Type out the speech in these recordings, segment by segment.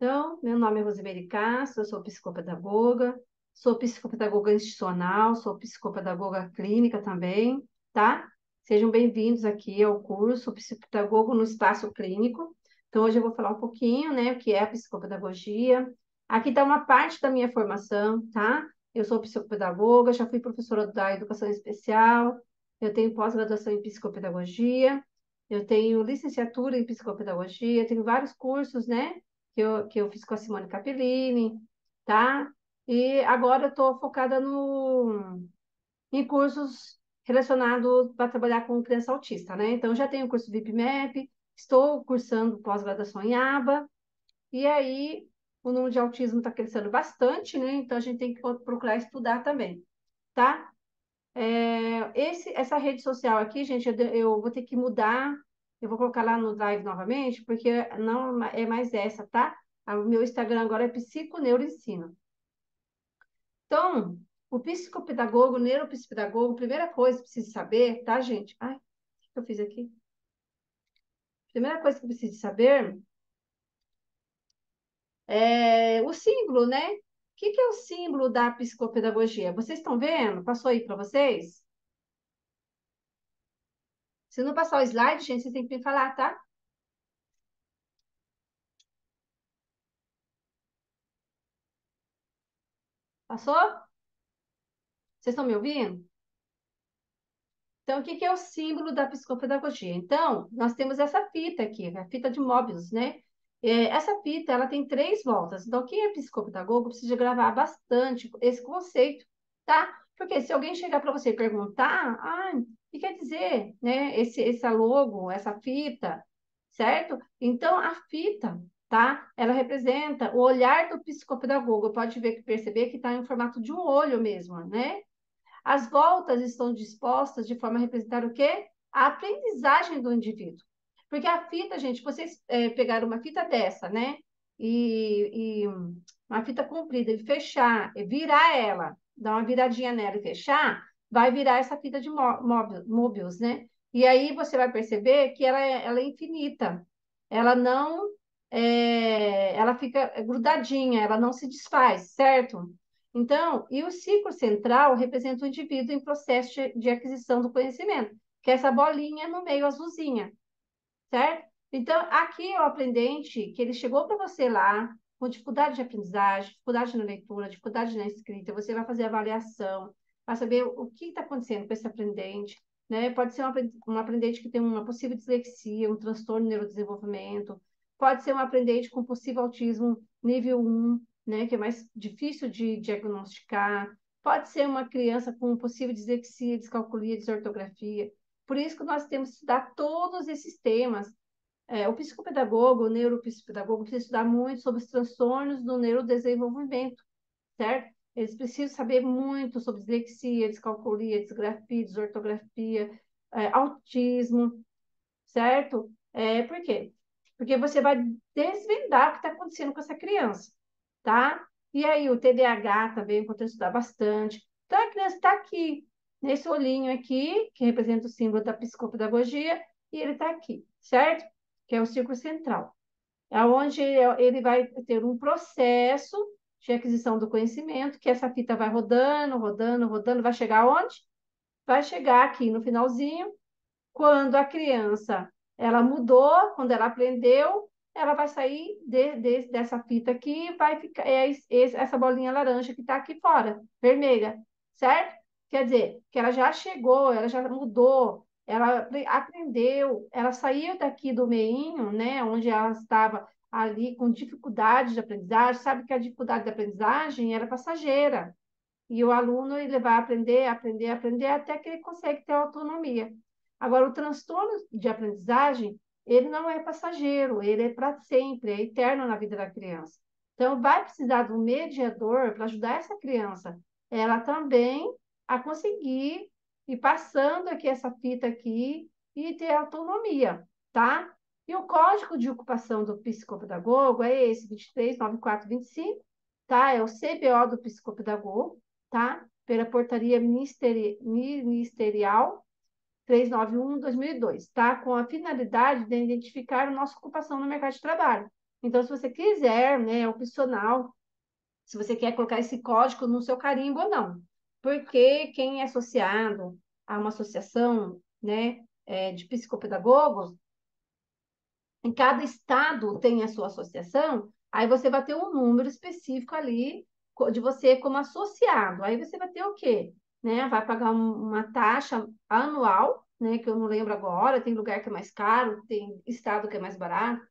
Então, meu nome é Rosemary Castro, eu sou psicopedagoga, sou psicopedagoga institucional, sou psicopedagoga clínica também, tá? Sejam bem-vindos aqui ao curso Psicopedagogo no Espaço Clínico. Então, hoje eu vou falar um pouquinho, né, o que é a psicopedagogia. Aqui está uma parte da minha formação, tá? Eu sou psicopedagoga, já fui professora da educação especial, eu tenho pós-graduação em psicopedagogia, eu tenho licenciatura em psicopedagogia, tenho vários cursos, né? Que eu fiz com a Simone Capellini, tá? E agora eu estou focada em cursos relacionados para trabalhar com criança autista, né? Então, já tenho o curso VIPMAP, estou cursando pós-graduação em ABA, e aí o número de autismo está crescendo bastante, né? Então, a gente tem que procurar estudar também, tá? Essa rede social aqui, gente, eu vou ter que mudar. Eu vou colocar lá no Drive novamente, porque não é mais essa, tá? O meu Instagram agora é Psiconeuroensino. Então, o psicopedagogo, o neuropsicopedagogo, primeira coisa que precisa saber, tá, gente? Ai, o que eu fiz aqui? Primeira coisa que precisa saber é o símbolo, né? O que é o símbolo da psicopedagogia? Vocês estão vendo? Passou aí para vocês? Se não passar o slide, gente, vocês têm que me falar, tá? Passou? Vocês estão me ouvindo? Então, o que é o símbolo da psicopedagogia? Então, nós temos essa fita aqui, a fita de Möbius, né? Essa fita, ela tem 3 voltas. Então, quem é psicopedagogo precisa gravar bastante esse conceito, tá? Porque se alguém chegar para você e perguntar, o que quer dizer, né? Esse logo, essa fita, certo? Então, a fita, tá? Ela representa o olhar do psicopedagogo. Pode perceber que está em formato de um olho mesmo, né? As voltas estão dispostas de forma a representar o quê? A aprendizagem do indivíduo. Porque a fita, gente, vocês pegaram uma fita dessa, né? E uma fita comprida e fechar, e virar ela, dar uma viradinha nela e fechar, vai virar essa fita de Möbius, né? E aí você vai perceber que ela é infinita. Ela não, ela fica grudadinha, ela não se desfaz, certo? Então, e o ciclo central representa o indivíduo em processo de aquisição do conhecimento, que é essa bolinha no meio azulzinha, certo? Então, aqui é o aprendente que ele chegou para você lá com dificuldade de aprendizagem, dificuldade na leitura, dificuldade na escrita, você vai fazer avaliação, vai saber o que está acontecendo com esse aprendente, né? Pode ser um aprendente que tem uma possível dislexia, um transtorno de neurodesenvolvimento, pode ser um aprendente com possível autismo nível 1, né? Que é mais difícil de diagnosticar, pode ser uma criança com possível dislexia, descalculia, desortografia. Por isso que nós temos que estudar todos esses temas. O psicopedagogo, o neuropsicopedagogo, precisa estudar muito sobre os transtornos do neurodesenvolvimento, certo? Eles precisam saber muito sobre dislexia, descalculia, disgrafia, desortografia, autismo, certo? Por quê? Porque você vai desvendar o que está acontecendo com essa criança, tá? E aí, o TDAH também, vou estudar bastante. Então, a criança está aqui, nesse olhinho aqui, que representa o símbolo da psicopedagogia, e ele está aqui, certo? Que é o círculo central. É onde ele vai ter um processo de aquisição do conhecimento, que essa fita vai rodando, rodando, rodando, vai chegar onde? Vai chegar aqui no finalzinho, quando a criança ela mudou, quando ela aprendeu, ela vai sair dessa fita aqui e vai ficar essa bolinha laranja que está aqui fora, vermelha, certo? Quer dizer, que ela já chegou, ela já mudou, ela aprendeu, ela saiu daqui do meinho, né, onde ela estava ali com dificuldade de aprendizagem, sabe que a dificuldade de aprendizagem era passageira, e o aluno ele vai aprender, aprender, aprender até que ele consegue ter autonomia. Agora, o transtorno de aprendizagem, ele não é passageiro, ele é para sempre, é eterno na vida da criança. Então, vai precisar de um mediador para ajudar essa criança, ela também a conseguir ir passando aqui essa fita aqui e ter autonomia, tá? E o código de ocupação do psicopedagogo é esse, 23.9425, tá? É o CBO do psicopedagogo, tá? Pela portaria ministerial 391/2002, tá? Com a finalidade de identificar a nossa ocupação no mercado de trabalho. Então, se você quiser, né, é opcional, se você quer colocar esse código no seu carimbo ou não. Porque quem é associado a uma associação, né, de psicopedagogos, em cada estado tem a sua associação, aí você vai ter um número específico ali de você como associado. Aí você vai ter o quê? Né? Vai pagar uma taxa anual, né? Que eu não lembro agora, tem lugar que é mais caro, tem estado que é mais barato.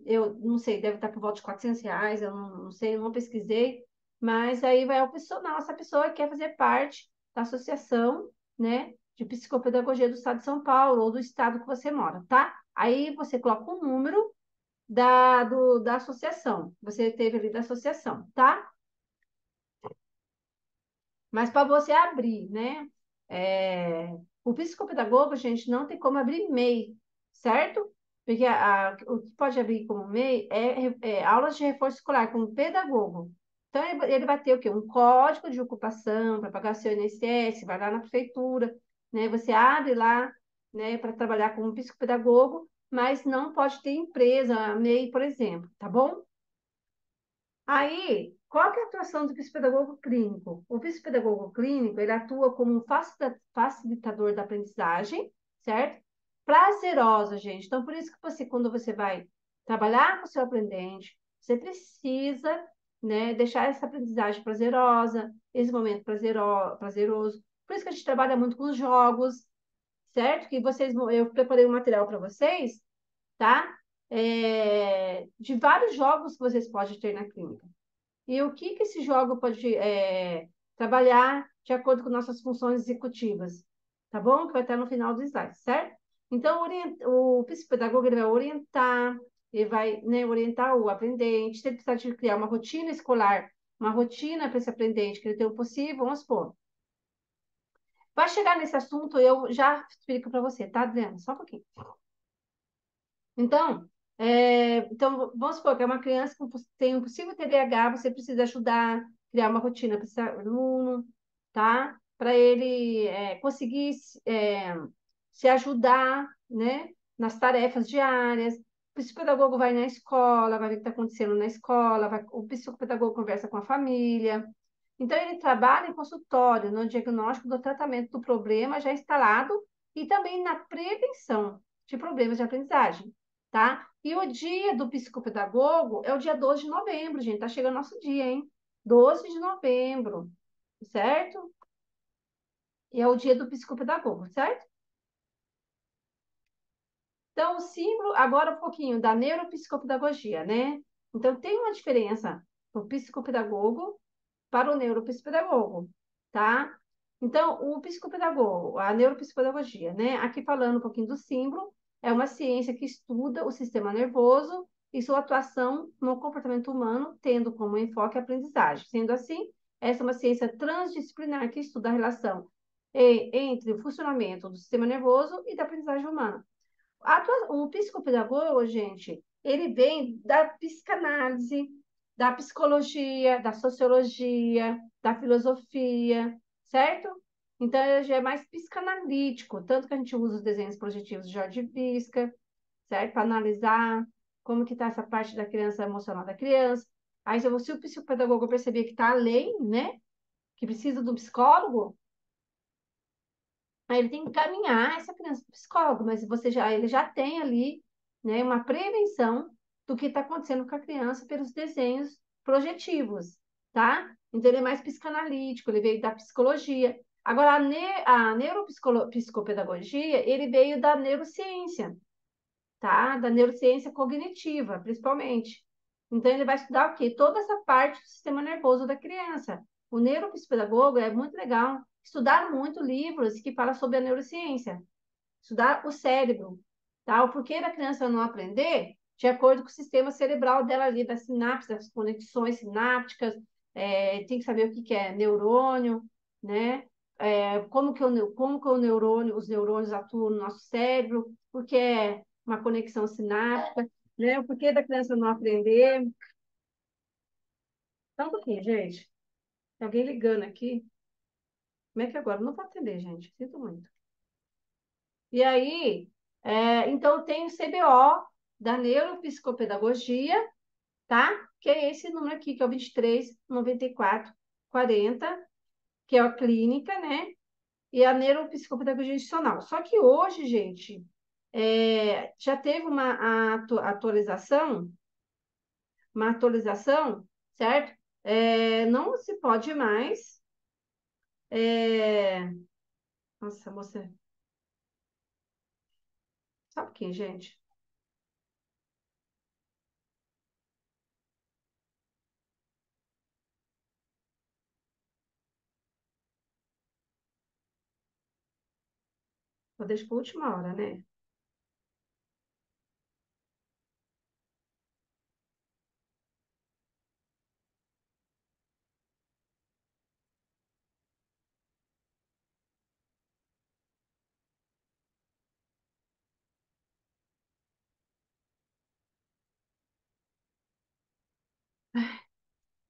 Eu não sei, deve estar por volta de R$ 400, eu não sei, eu não pesquisei, mas aí vai opcional essa pessoa que quer fazer parte da associação, né, de psicopedagogia do estado de São Paulo ou do estado que você mora, tá? Aí você coloca o número da associação. Você teve ali da associação, tá? Mas para você abrir, né? O psicopedagogo, gente, não tem como abrir MEI, certo? Porque o que pode abrir como MEI é aulas de reforço escolar como pedagogo. Então, ele vai ter o quê? Um código de ocupação para pagar seu INSS, vai lá na prefeitura, né? Você abre lá, né, para trabalhar como psicopedagogo, mas não pode ter empresa, MEI, por exemplo, tá bom? Aí, qual que é a atuação do psicopedagogo clínico? O psicopedagogo clínico, ele atua como um facilitador da aprendizagem, certo? Prazerosa, gente. Então, por isso que você, quando você vai trabalhar com o seu aprendente, você precisa, né, deixar essa aprendizagem prazerosa, esse momento prazeroso. Por isso que a gente trabalha muito com os jogos, certo? Que eu preparei um material para vocês, tá? De vários jogos que vocês podem ter na clínica. E o que esse jogo pode trabalhar de acordo com nossas funções executivas, tá bom? Que vai estar no final do slide, certo? Então, o psicopedagogo ele vai orientar, ele vai, né, orientar o aprendente, se ele precisar de criar uma rotina escolar, uma rotina para esse aprendente, que ele tem o possível, vamos supor. Vai chegar nesse assunto, eu já explico para você, tá, Adriana? Só um pouquinho. Então, vamos supor que é uma criança que tem um possível TDAH, você precisa ajudar, criar uma rotina para esse aluno, tá? Para ele conseguir se ajudar, né? Nas tarefas diárias. O psicopedagogo vai na escola, vai ver o que está acontecendo na escola, o psicopedagogo conversa com a família. Então, ele trabalha em consultório, no diagnóstico do tratamento do problema já instalado e também na prevenção de problemas de aprendizagem, tá? E o dia do psicopedagogo é o dia 12 de novembro, gente. Tá chegando nosso dia, hein? 12 de novembro, certo? E é o dia do psicopedagogo, certo? Então, o símbolo, agora um pouquinho da neuropsicopedagogia, né? Então, tem uma diferença do psicopedagogo para o neuropsicopedagogo, tá? Então, o psicopedagogo, a neuropsicopedagogia, né? Aqui falando um pouquinho do símbolo, é uma ciência que estuda o sistema nervoso e sua atuação no comportamento humano, tendo como enfoque a aprendizagem. Sendo assim, essa é uma ciência transdisciplinar que estuda a relação entre o funcionamento do sistema nervoso e da aprendizagem humana. O psicopedagogo, gente, ele vem da psicanálise, da psicologia, da sociologia, da filosofia, certo? Então, ele já é mais psicanalítico, tanto que a gente usa os desenhos projetivos de Jorge Visca, certo? Para analisar como que está essa parte da criança emocional da criança. Aí, se o psicopedagogo perceber que está além, né? Que precisa de um psicólogo, aí ele tem que encaminhar essa criança para o psicólogo, mas ele já tem ali, né, uma prevenção do que está acontecendo com a criança pelos desenhos projetivos, tá? Então ele é mais psicanalítico, ele veio da psicologia. Agora, a neuropsicopedagogia, ele veio da neurociência, tá? Da neurociência cognitiva, principalmente. Então, ele vai estudar o quê? Toda essa parte do sistema nervoso da criança. O neuropsicopedagogo é muito legal estudar muito livros que falam sobre a neurociência, estudar o cérebro, tá? O porquê da criança não aprender de acordo com o sistema cerebral dela ali, das sinapses, das conexões sinápticas, tem que saber o que que é neurônio, né? Como que o neurônio, os neurônios atuam no nosso cérebro, porque é uma conexão sináptica, né? O porquê da criança não aprender. Só um pouquinho, gente. Tem alguém ligando aqui. Como é que agora? Não vou atender, gente. Sinto muito. E aí, então tem o CBO da neuropsicopedagogia, tá? Que é esse número aqui, que é o 23 94 40, que é a clínica, né? E a neuropsicopedagogia institucional. Só que hoje, gente, já teve uma atualização, certo? Não se pode mais. é, Nossa, moça, sabe quem, gente? Eu deixo para última hora, né?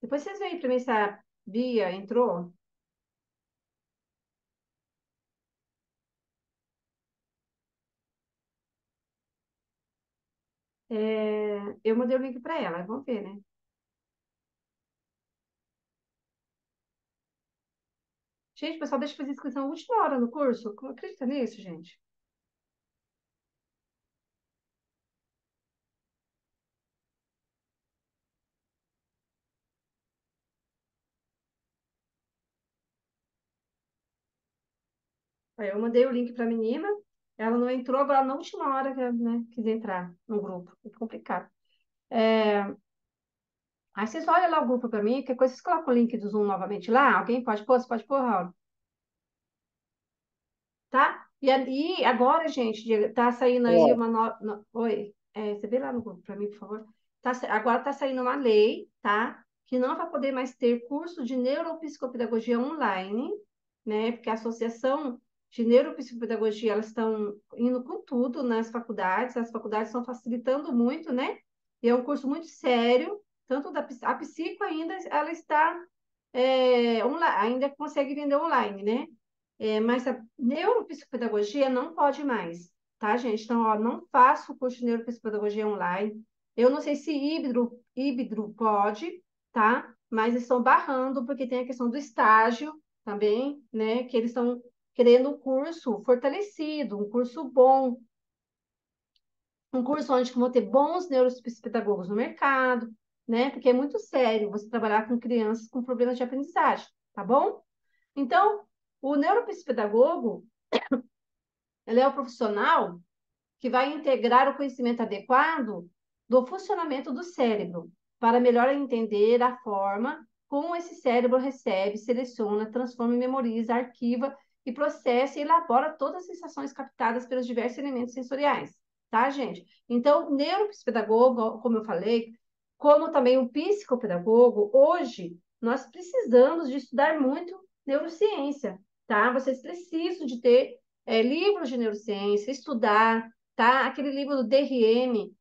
Depois vocês veem para mim se a Bia entrou. Eu mandei o link para ela, vamos ver, né? Gente, o pessoal deixa fazer inscrição na última hora no curso. Como acredita nisso, gente? Aí eu mandei o link para a menina, ela não entrou, agora na última hora que né, quis entrar no grupo. Muito complicado. Aí vocês olham lá o grupo para mim, que coisa vocês colocam o link do Zoom novamente lá. Alguém pode pôr? Você pode pôr, Raul? Tá? E aí, agora, gente, tá saindo aí Ó, uma Oi, você vê lá no grupo para mim, por favor. Agora tá saindo uma lei, tá? Que não vai poder mais ter curso de neuropsicopedagogia online, né? Porque a Associação de Neuropsicopedagogia, elas estão indo com tudo nas faculdades, as faculdades estão facilitando muito, né? E é um curso muito sério, tanto a psico ainda, ela está ainda consegue vender online, né? Mas a neuropsicopedagogia não pode mais, tá, gente? Então, ó, não faço o curso de neuropsicopedagogia online. Eu não sei se híbrido pode, tá? Mas estão barrando, porque tem a questão do estágio também, né? Que eles estão querendo um curso fortalecido, um curso bom, um curso onde vão ter bons neuropsicopedagogos no mercado, né? Porque é muito sério você trabalhar com crianças com problemas de aprendizagem, tá bom? Então, o neuropsicopedagogo, ele é o profissional que vai integrar o conhecimento adequado do funcionamento do cérebro, para melhor entender a forma como esse cérebro recebe, seleciona, transforma, memoriza, arquiva e processa e elabora todas as sensações captadas pelos diversos elementos sensoriais, tá, gente? Então, o neuropsicopedagogo, como eu falei, como também o psicopedagogo, hoje nós precisamos de estudar muito neurociência, tá? Vocês precisam de ter livros de neurociência, estudar, tá? Aquele livro do DRM,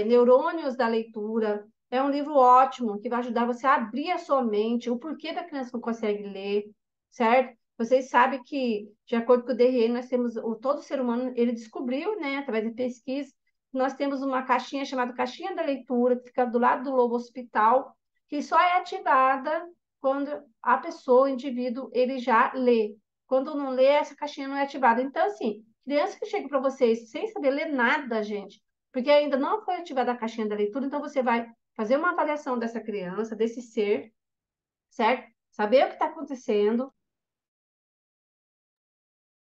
Neurônios da Leitura, é um livro ótimo que vai ajudar você a abrir a sua mente, o porquê da criança não consegue ler, certo? Vocês sabem que, de acordo com o DRM, nós temos, todo ser humano, ele descobriu, né, através de pesquisa, nós temos uma caixinha chamada caixinha da leitura, que fica do lado do lobo hospital, que só é ativada quando a pessoa, o indivíduo, ele já lê. Quando não lê, essa caixinha não é ativada. Então, assim, criança que chega para vocês sem saber ler nada, gente, porque ainda não foi ativada a caixinha da leitura, então você vai fazer uma avaliação dessa criança, desse ser, certo? Saber o que está acontecendo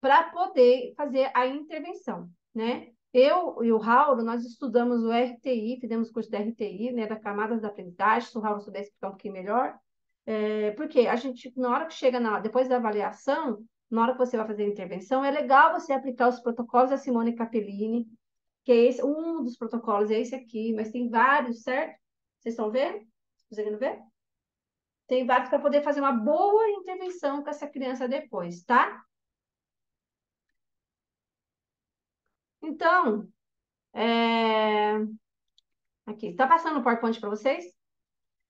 para poder fazer a intervenção, né? Eu e o Raul, nós estudamos o RTI, fizemos curso da RTI, né, da Camadas da Aprendizagem, se o Raul souber explicar um pouquinho melhor, porque a gente, na hora que chega, depois da avaliação, na hora que você vai fazer a intervenção, é legal você aplicar os protocolos da Simone Capellini, que é esse, um dos protocolos é esse aqui, mas tem vários, certo? Vocês estão vendo? Conseguindo ver? Tem vários para poder fazer uma boa intervenção com essa criança depois, tá? Então, é, aqui, está passando o PowerPoint para vocês?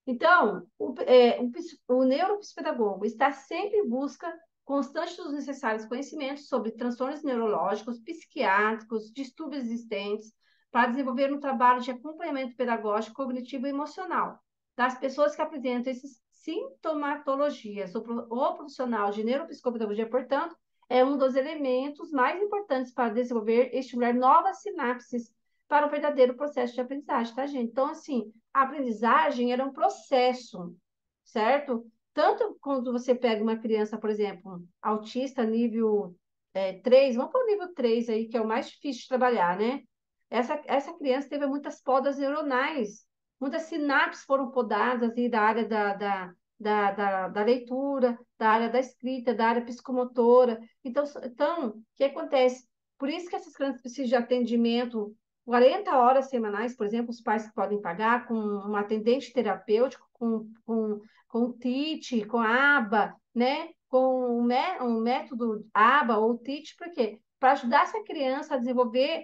Então, o neuropsicopedagogo está sempre em busca constante dos necessários conhecimentos sobre transtornos neurológicos, psiquiátricos, distúrbios existentes, para desenvolver um trabalho de acompanhamento pedagógico, cognitivo e emocional das pessoas que apresentam essas sintomatologias. O profissional de neuropsicopedagogia, portanto, é um dos elementos mais importantes para desenvolver e estimular novas sinapses para o verdadeiro processo de aprendizagem, tá, gente? Então, assim, a aprendizagem era um processo, certo? Tanto quando você pega uma criança, por exemplo, autista nível 3, vamos para o nível 3 aí, que é o mais difícil de trabalhar, né? Essa criança teve muitas podas neuronais, muitas sinapses foram podadas aí da área da leitura, da área da escrita, da área psicomotora. Então, o que acontece? Por isso que essas crianças precisam de atendimento 40 horas semanais, por exemplo, os pais que podem pagar com um atendente terapêutico, com TIT, com ABA, né? Com um método ABA ou TIT, por quê? Para ajudar essa criança a desenvolver,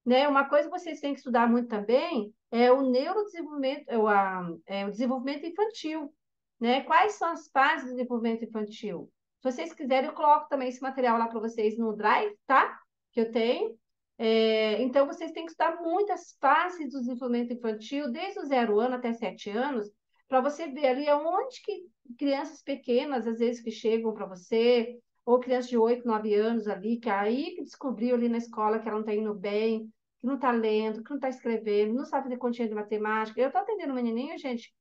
né? Uma coisa que vocês têm que estudar muito também é o neurodesenvolvimento, o desenvolvimento infantil, né? Quais são as fases do desenvolvimento infantil? Se vocês quiserem, eu coloco também esse material lá para vocês no Drive, tá? Que eu tenho. Então, vocês têm que estudar muitas fases do desenvolvimento infantil, desde o 0 ano até 7 anos, para você ver ali onde que crianças pequenas, às vezes, que chegam para você, ou crianças de 8, 9 anos ali, que aí que descobriu ali na escola que ela não está indo bem, que não está lendo, que não está escrevendo, não sabe fazer continha de matemática. Eu estou atendendo um menininho, gente,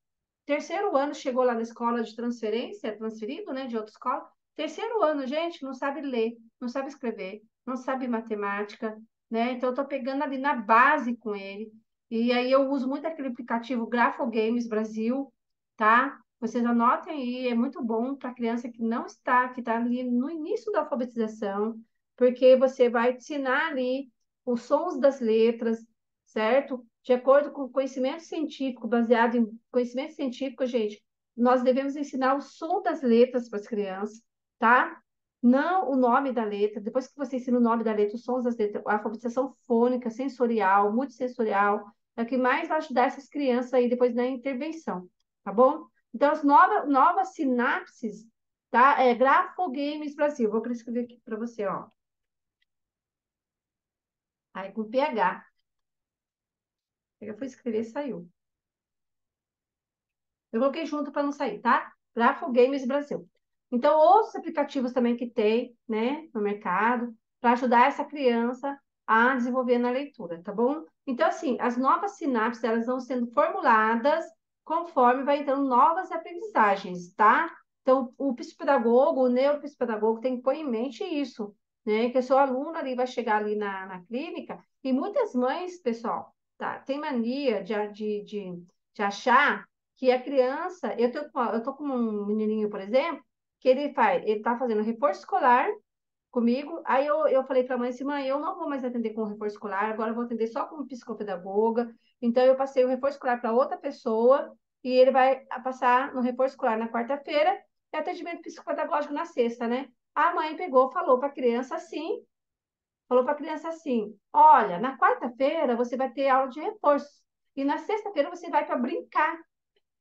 terceiro ano chegou lá na escola de transferência, transferido, né, de outra escola. Terceiro ano, gente, não sabe ler, não sabe escrever, não sabe matemática, né? Então, eu estou pegando ali na base com ele. E aí eu uso muito aquele aplicativo Grafogames Brasil, tá? Vocês anotem aí, é muito bom para criança que não está, que está ali no início da alfabetização, porque você vai ensinar ali os sons das letras, certo? De acordo com o conhecimento científico, baseado em conhecimento científico, gente, nós devemos ensinar o som das letras para as crianças, tá? Não o nome da letra. Depois que você ensina o nome da letra, os sons das letras, a alfabetização fônica, sensorial, multissensorial, é o que mais vai ajudar essas crianças aí depois da intervenção, tá bom? Então, as novas sinapses, tá? Grafogames Brasil. Vou escrever aqui para você, ó. Aí, com PH. Eu fui escrever e saiu. Eu coloquei junto para não sair, tá? Grafo Games Brasil. Então, outros aplicativos também que tem, né, no mercado, para ajudar essa criança a desenvolver na leitura, tá bom? Então, assim, as novas sinapses, elas vão sendo formuladas conforme vai entrando novas aprendizagens, tá? Então, o psicopedagogo, o neuropsicopedagogo tem que pôr em mente isso, né? Que o seu aluno ali vai chegar ali na clínica e muitas mães, pessoal, tá, tem mania de achar que a criança, eu tô com um menininho, por exemplo, que ele tá fazendo reforço escolar comigo, aí eu falei para a mãe assim, mãe, eu não vou mais atender com reforço escolar, agora eu vou atender só como psicopedagoga, então eu passei o reforço escolar para outra pessoa, e ele vai passar no reforço escolar na quarta-feira, e atendimento psicopedagógico na sexta, né? A mãe pegou, falou para a criança assim, olha, na quarta-feira você vai ter aula de reforço, e na sexta-feira você vai para brincar.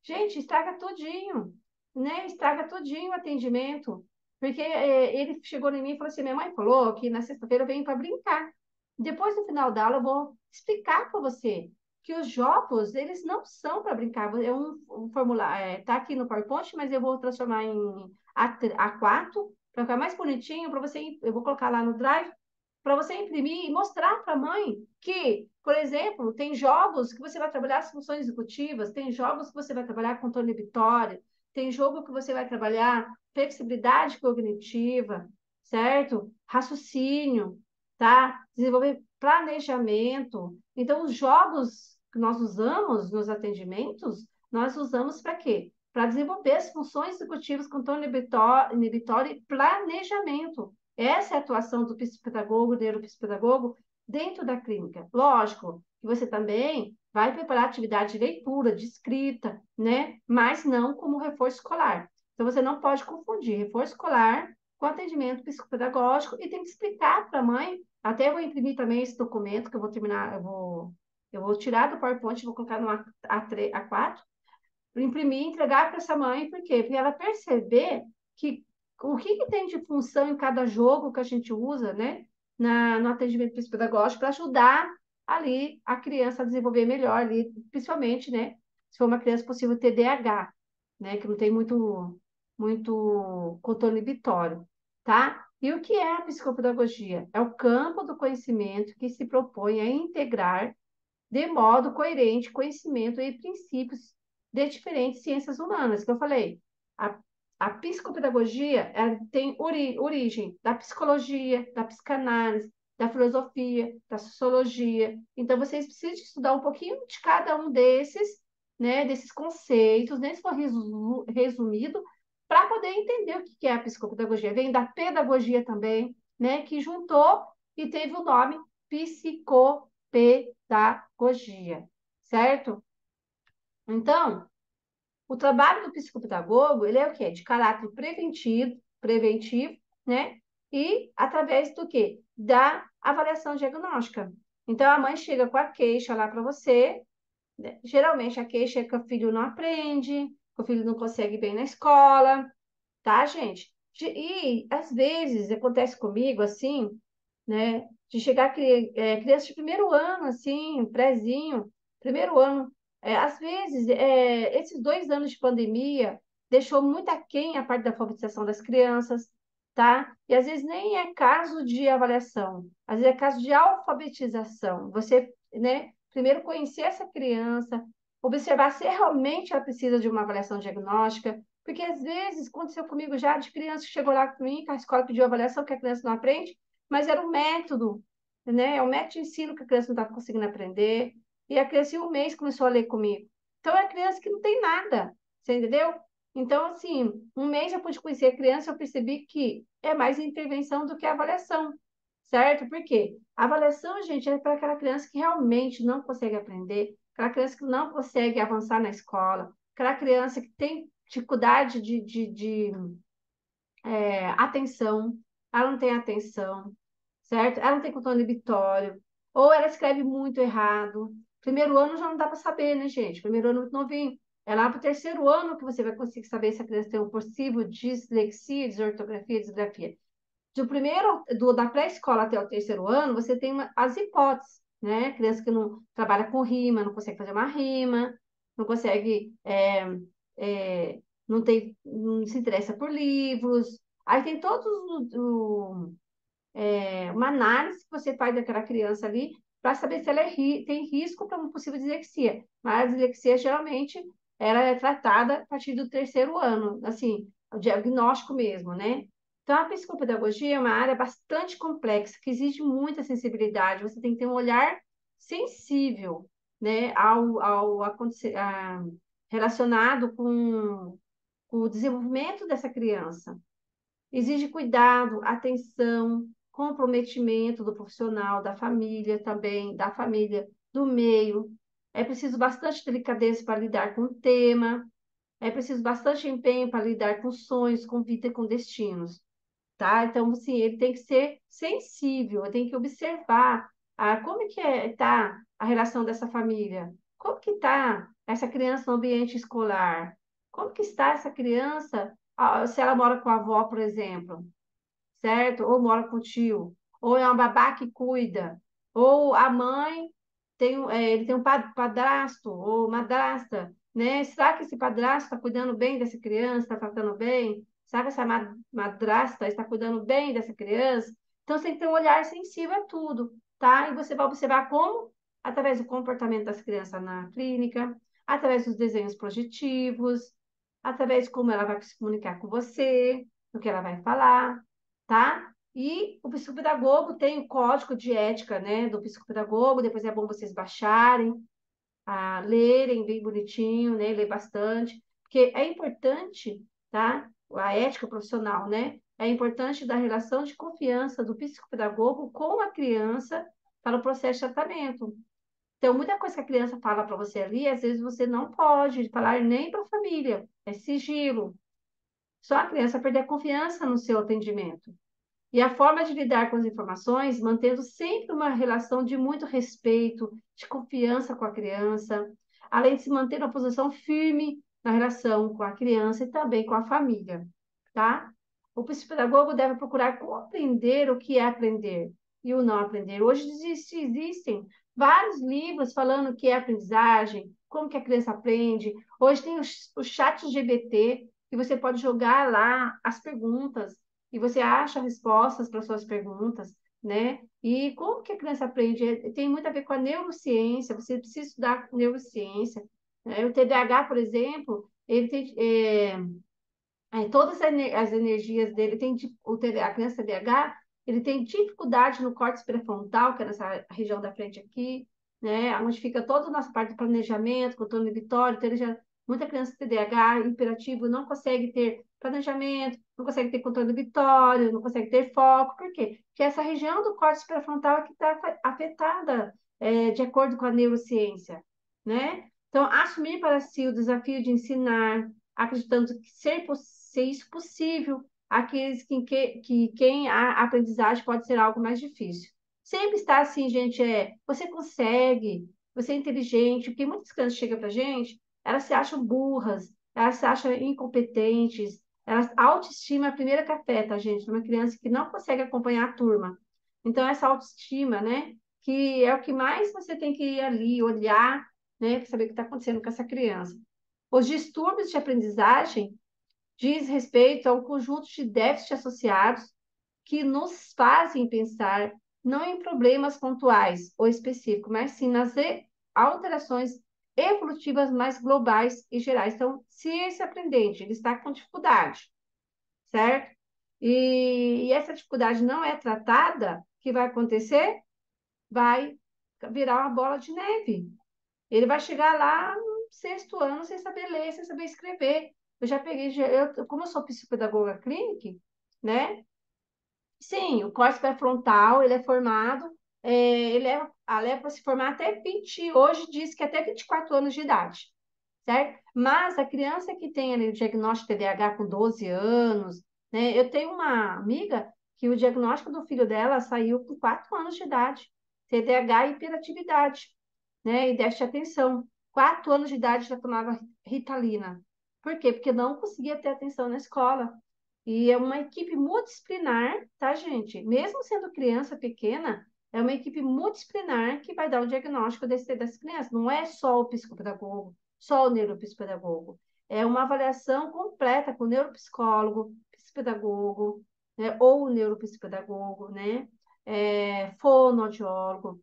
Gente, estraga tudinho, né? Estraga tudinho o atendimento. Porque ele chegou em mim e falou assim: minha mãe falou que na sexta-feira eu venho para brincar. Depois do final da aula, eu vou explicar para você que os jogos, eles não são para brincar. É um formulário, tá aqui no PowerPoint, mas eu vou transformar em A4 para ficar mais bonitinho, para você. Eu vou colocar lá no Drive para você imprimir e mostrar para a mãe que, por exemplo, tem jogos que você vai trabalhar as funções executivas, tem jogos que você vai trabalhar controle vitória, tem jogo que você vai trabalhar flexibilidade cognitiva, certo? Raciocínio, tá? Desenvolver planejamento. Então, os jogos que nós usamos nos atendimentos, nós usamos para quê? Para desenvolver as funções executivas, controle inibitório e planejamento. Essa é a atuação do psicopedagogo, do neuropsicopedagogo, dentro da clínica. Lógico que você também vai preparar atividade de leitura, de escrita, né? Mas não como reforço escolar. Então, você não pode confundir reforço escolar com atendimento psicopedagógico e tem que explicar para a mãe. Até vou imprimir também esse documento que eu vou terminar, eu vou tirar do PowerPoint, vou colocar no A4, imprimir e entregar para essa mãe, por quê? Porque ela perceber que o que tem de função em cada jogo que a gente usa, né, no atendimento psicopedagógico para ajudar ali a criança a desenvolver melhor ali, principalmente, né, se for uma criança possível TDAH, né, que não tem muito controle inibitório, tá? E o que é a psicopedagogia? É o campo do conhecimento que se propõe a integrar de modo coerente conhecimento e princípios de diferentes ciências humanas, que eu falei. A, a psicopedagogia ela tem origem da psicologia, da psicanálise, da filosofia, da sociologia. Então, vocês precisam estudar um pouquinho de cada um desses, né, desses conceitos, nem se for resumido, para poder entender o que é a psicopedagogia. Vem da pedagogia também, né, que juntou e teve o nome psicopedagogia, certo? Então, o trabalho do psicopedagogo, ele é o quê? De caráter preventivo, né? E através do quê? Da avaliação diagnóstica. Então, a mãe chega com a queixa lá para você, né? Geralmente a queixa é que o filho não aprende, que o filho não consegue bem na escola, tá, gente? E às vezes acontece comigo assim, né? De chegar criança de primeiro ano, assim, prézinho, primeiro ano. Às vezes, esses 2 anos de pandemia deixou muito aquém a parte da alfabetização das crianças, tá? E às vezes nem é caso de avaliação, às vezes é caso de alfabetização. Você, né, primeiro conhecer essa criança, observar se realmente ela precisa de uma avaliação diagnóstica, porque às vezes aconteceu comigo já de criança que chegou lá comigo, que a escola pediu avaliação, que a criança não aprende, mas era um método, né? É um método de ensino que a criança não estava conseguindo aprender. E a criança, em um mês, começou a ler comigo. Então, é a criança que não tem nada, você entendeu? Então, assim, um mês eu pude conhecer a criança, eu percebi que é mais intervenção do que avaliação, certo? Por quê? A avaliação, gente, é para aquela criança que realmente não consegue aprender, aquela criança que não consegue avançar na escola, aquela criança que tem dificuldade de atenção, ela não tem atenção, certo? Ela não tem controle inibitório, ou ela escreve muito errado. Primeiro ano já não dá para saber, né, gente? Primeiro ano é muito novinho. É lá para o terceiro ano que você vai conseguir saber se a criança tem um possível dislexia, desortografia, disgrafia. Da pré-escola até o terceiro ano, você tem as hipóteses, né? Criança que não trabalha com rima, não consegue fazer uma rima, não consegue, não se interessa por livros. Aí tem todos uma análise que você faz daquela criança ali para saber se ela tem risco para uma possível dislexia. Mas a dislexia, geralmente, ela é tratada a partir do terceiro ano, assim, o diagnóstico mesmo, né? Então, a psicopedagogia é uma área bastante complexa, que exige muita sensibilidade. Você tem que ter um olhar sensível, né, ao acontecer, relacionado com o desenvolvimento dessa criança. Exige cuidado, atenção, comprometimento do profissional, da família também, da família, do meio. É preciso bastante delicadeza para lidar com o tema, é preciso bastante empenho para lidar com sonhos, com vida e com destinos, tá? Então, assim, ele tem que ser sensível, tem que observar como que tá a relação dessa família, como que está essa criança no ambiente escolar, como que está essa criança, se ela mora com a avó, por exemplo, certo? Ou mora com o tio, ou é uma babá que cuida, ou a mãe ele tem um padrasto ou madrasta, né? Será que esse padrasto está cuidando bem dessa criança, está tratando bem? Será que essa madrasta está cuidando bem dessa criança? Então, você tem que ter um olhar sensível a tudo, tá? E você vai observar como? Através do comportamento das crianças na clínica, através dos desenhos projetivos, através de como ela vai se comunicar com você, o que ela vai falar, tá? E o psicopedagogo tem o código de ética, né, do psicopedagogo, depois é bom vocês baixarem, lerem bem bonitinho, né, ler bastante, porque é importante, tá? A ética profissional, né? É importante da relação de confiança do psicopedagogo com a criança para o processo de tratamento. Então, muita coisa que a criança fala para você ali, às vezes você não pode falar nem para a família, é sigilo. Só a criança perder a confiança no seu atendimento. E a forma de lidar com as informações, mantendo sempre uma relação de muito respeito, de confiança com a criança, além de se manter uma posição firme na relação com a criança e também com a família, tá? O psicopedagogo deve procurar compreender o que é aprender e o não aprender. Hoje existem vários livros falando o que é aprendizagem, como que a criança aprende. Hoje tem o chat GPT, que você pode jogar lá as perguntas e você acha respostas para suas perguntas, né? E como que a criança aprende? Tem muito a ver com a neurociência, você precisa estudar neurociência, né? O TDAH, por exemplo, ele tem, todas as energias dele, a criança TDAH, ele tem dificuldade no córtex pré-frontal, que é nessa região da frente aqui, né, onde fica toda a nossa parte do planejamento, controle inibitório, então muita criança TDAH, hiperativo, não consegue ter planejamento, não consegue ter controle inibitório, não consegue ter foco, por quê? Porque essa região do córtex pré-frontal é que está afetada, de acordo com a neurociência, né? Então, assumir para si o desafio de ensinar, acreditando que ser isso possível, aqueles que quem a aprendizagem pode ser algo mais difícil. Sempre está assim, gente, você consegue, você é inteligente, porque muitas crianças chegam para a gente, elas se acham burras, elas se acham incompetentes, a autoestima é a primeira café, tá, gente? Uma criança que não consegue acompanhar a turma. Então, essa autoestima, né, que é o que mais você tem que ir ali, olhar, né, para saber o que está acontecendo com essa criança. Os distúrbios de aprendizagem diz respeito ao conjunto de déficits associados que nos fazem pensar não em problemas pontuais ou específicos, mas sim nas alterações evolutivas mais globais e gerais. Então, se esse aprendente ele está com dificuldade, certo? E essa dificuldade não é tratada, o que vai acontecer? Vai virar uma bola de neve. Ele vai chegar lá no sexto ano sem saber ler, sem saber escrever. Eu já peguei, como eu sou psicopedagoga clínica, né? Sim, o córtex pré-frontal, ele é formado, ele é para se formar até 20, hoje diz que até 24 anos de idade, certo? Mas a criança que tem ali o diagnóstico de TDAH com 12 anos, né? Eu tenho uma amiga que o diagnóstico do filho dela saiu com 4 anos de idade, TDAH e hiperatividade, né? E déficit de atenção. 4 anos de idade já tomava Ritalina. Por quê? Porque não conseguia ter atenção na escola. E é uma equipe multidisciplinar, tá, gente? Mesmo sendo criança pequena, é uma equipe multidisciplinar que vai dar o diagnóstico dessas crianças. Não é só o psicopedagogo, só o neuropsicopedagogo. É uma avaliação completa com o neuropsicólogo, psicopedagogo, né? Ou o neuropsicopedagogo, né? Fonoaudiólogo,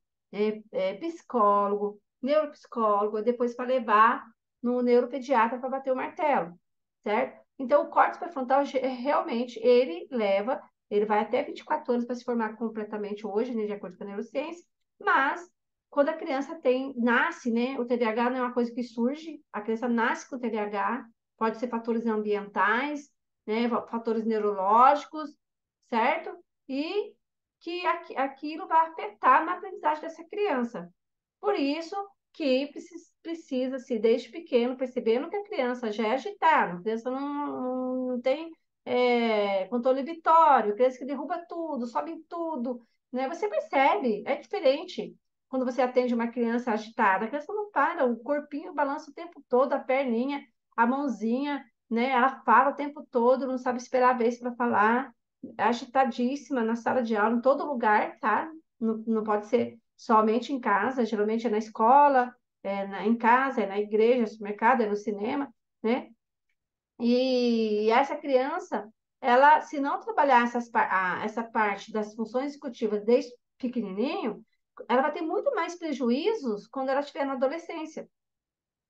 psicólogo, neuropsicólogo, depois para levar no neuropediatra para bater o martelo, certo? Então, o córtex pré-frontal, realmente, ele vai até 24 anos para se formar completamente hoje, né, de acordo com a neurociência, mas quando a criança nasce, né, o TDAH não é uma coisa que surge, a criança nasce com TDAH, pode ser fatores ambientais, né, fatores neurológicos, certo? E que aquilo vai afetar na aprendizagem dessa criança. Por isso que precisa-se, desde pequeno, percebendo que a criança já é agitada, a criança não tem controle vitório, criança que derruba tudo, sobe em tudo, né? Você percebe, é diferente quando você atende uma criança agitada. A criança não para, o corpinho balança o tempo todo, a perninha, a mãozinha, né? Ela fala o tempo todo, não sabe esperar a vez para falar, é agitadíssima na sala de aula, em todo lugar, tá? Não pode ser somente em casa, geralmente é na escola, em casa, é na igreja, no supermercado, é no cinema, né? E essa criança, ela, se não trabalhar essa parte das funções executivas desde pequenininho, ela vai ter muito mais prejuízos quando ela estiver na adolescência,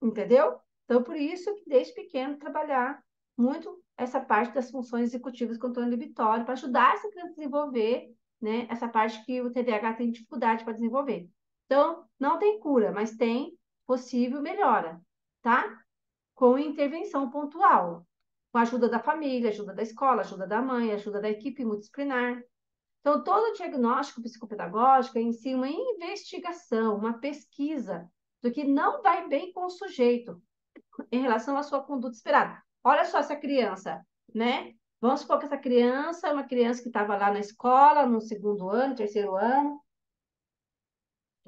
entendeu? Então, por isso que desde pequeno trabalhar muito essa parte das funções executivas controle inibitório, para ajudar essa criança a desenvolver, né, essa parte que o TDAH tem dificuldade para desenvolver. Então, não tem cura, mas tem possível melhora, tá? Com intervenção pontual, com a ajuda da família, ajuda da escola, ajuda da mãe, ajuda da equipe multidisciplinar. Então, todo diagnóstico psicopedagógico é em si uma investigação, uma pesquisa do que não vai bem com o sujeito em relação à sua conduta esperada. Olha só essa criança, né? Vamos supor que essa criança é uma criança que estava lá na escola, no segundo ano, terceiro ano,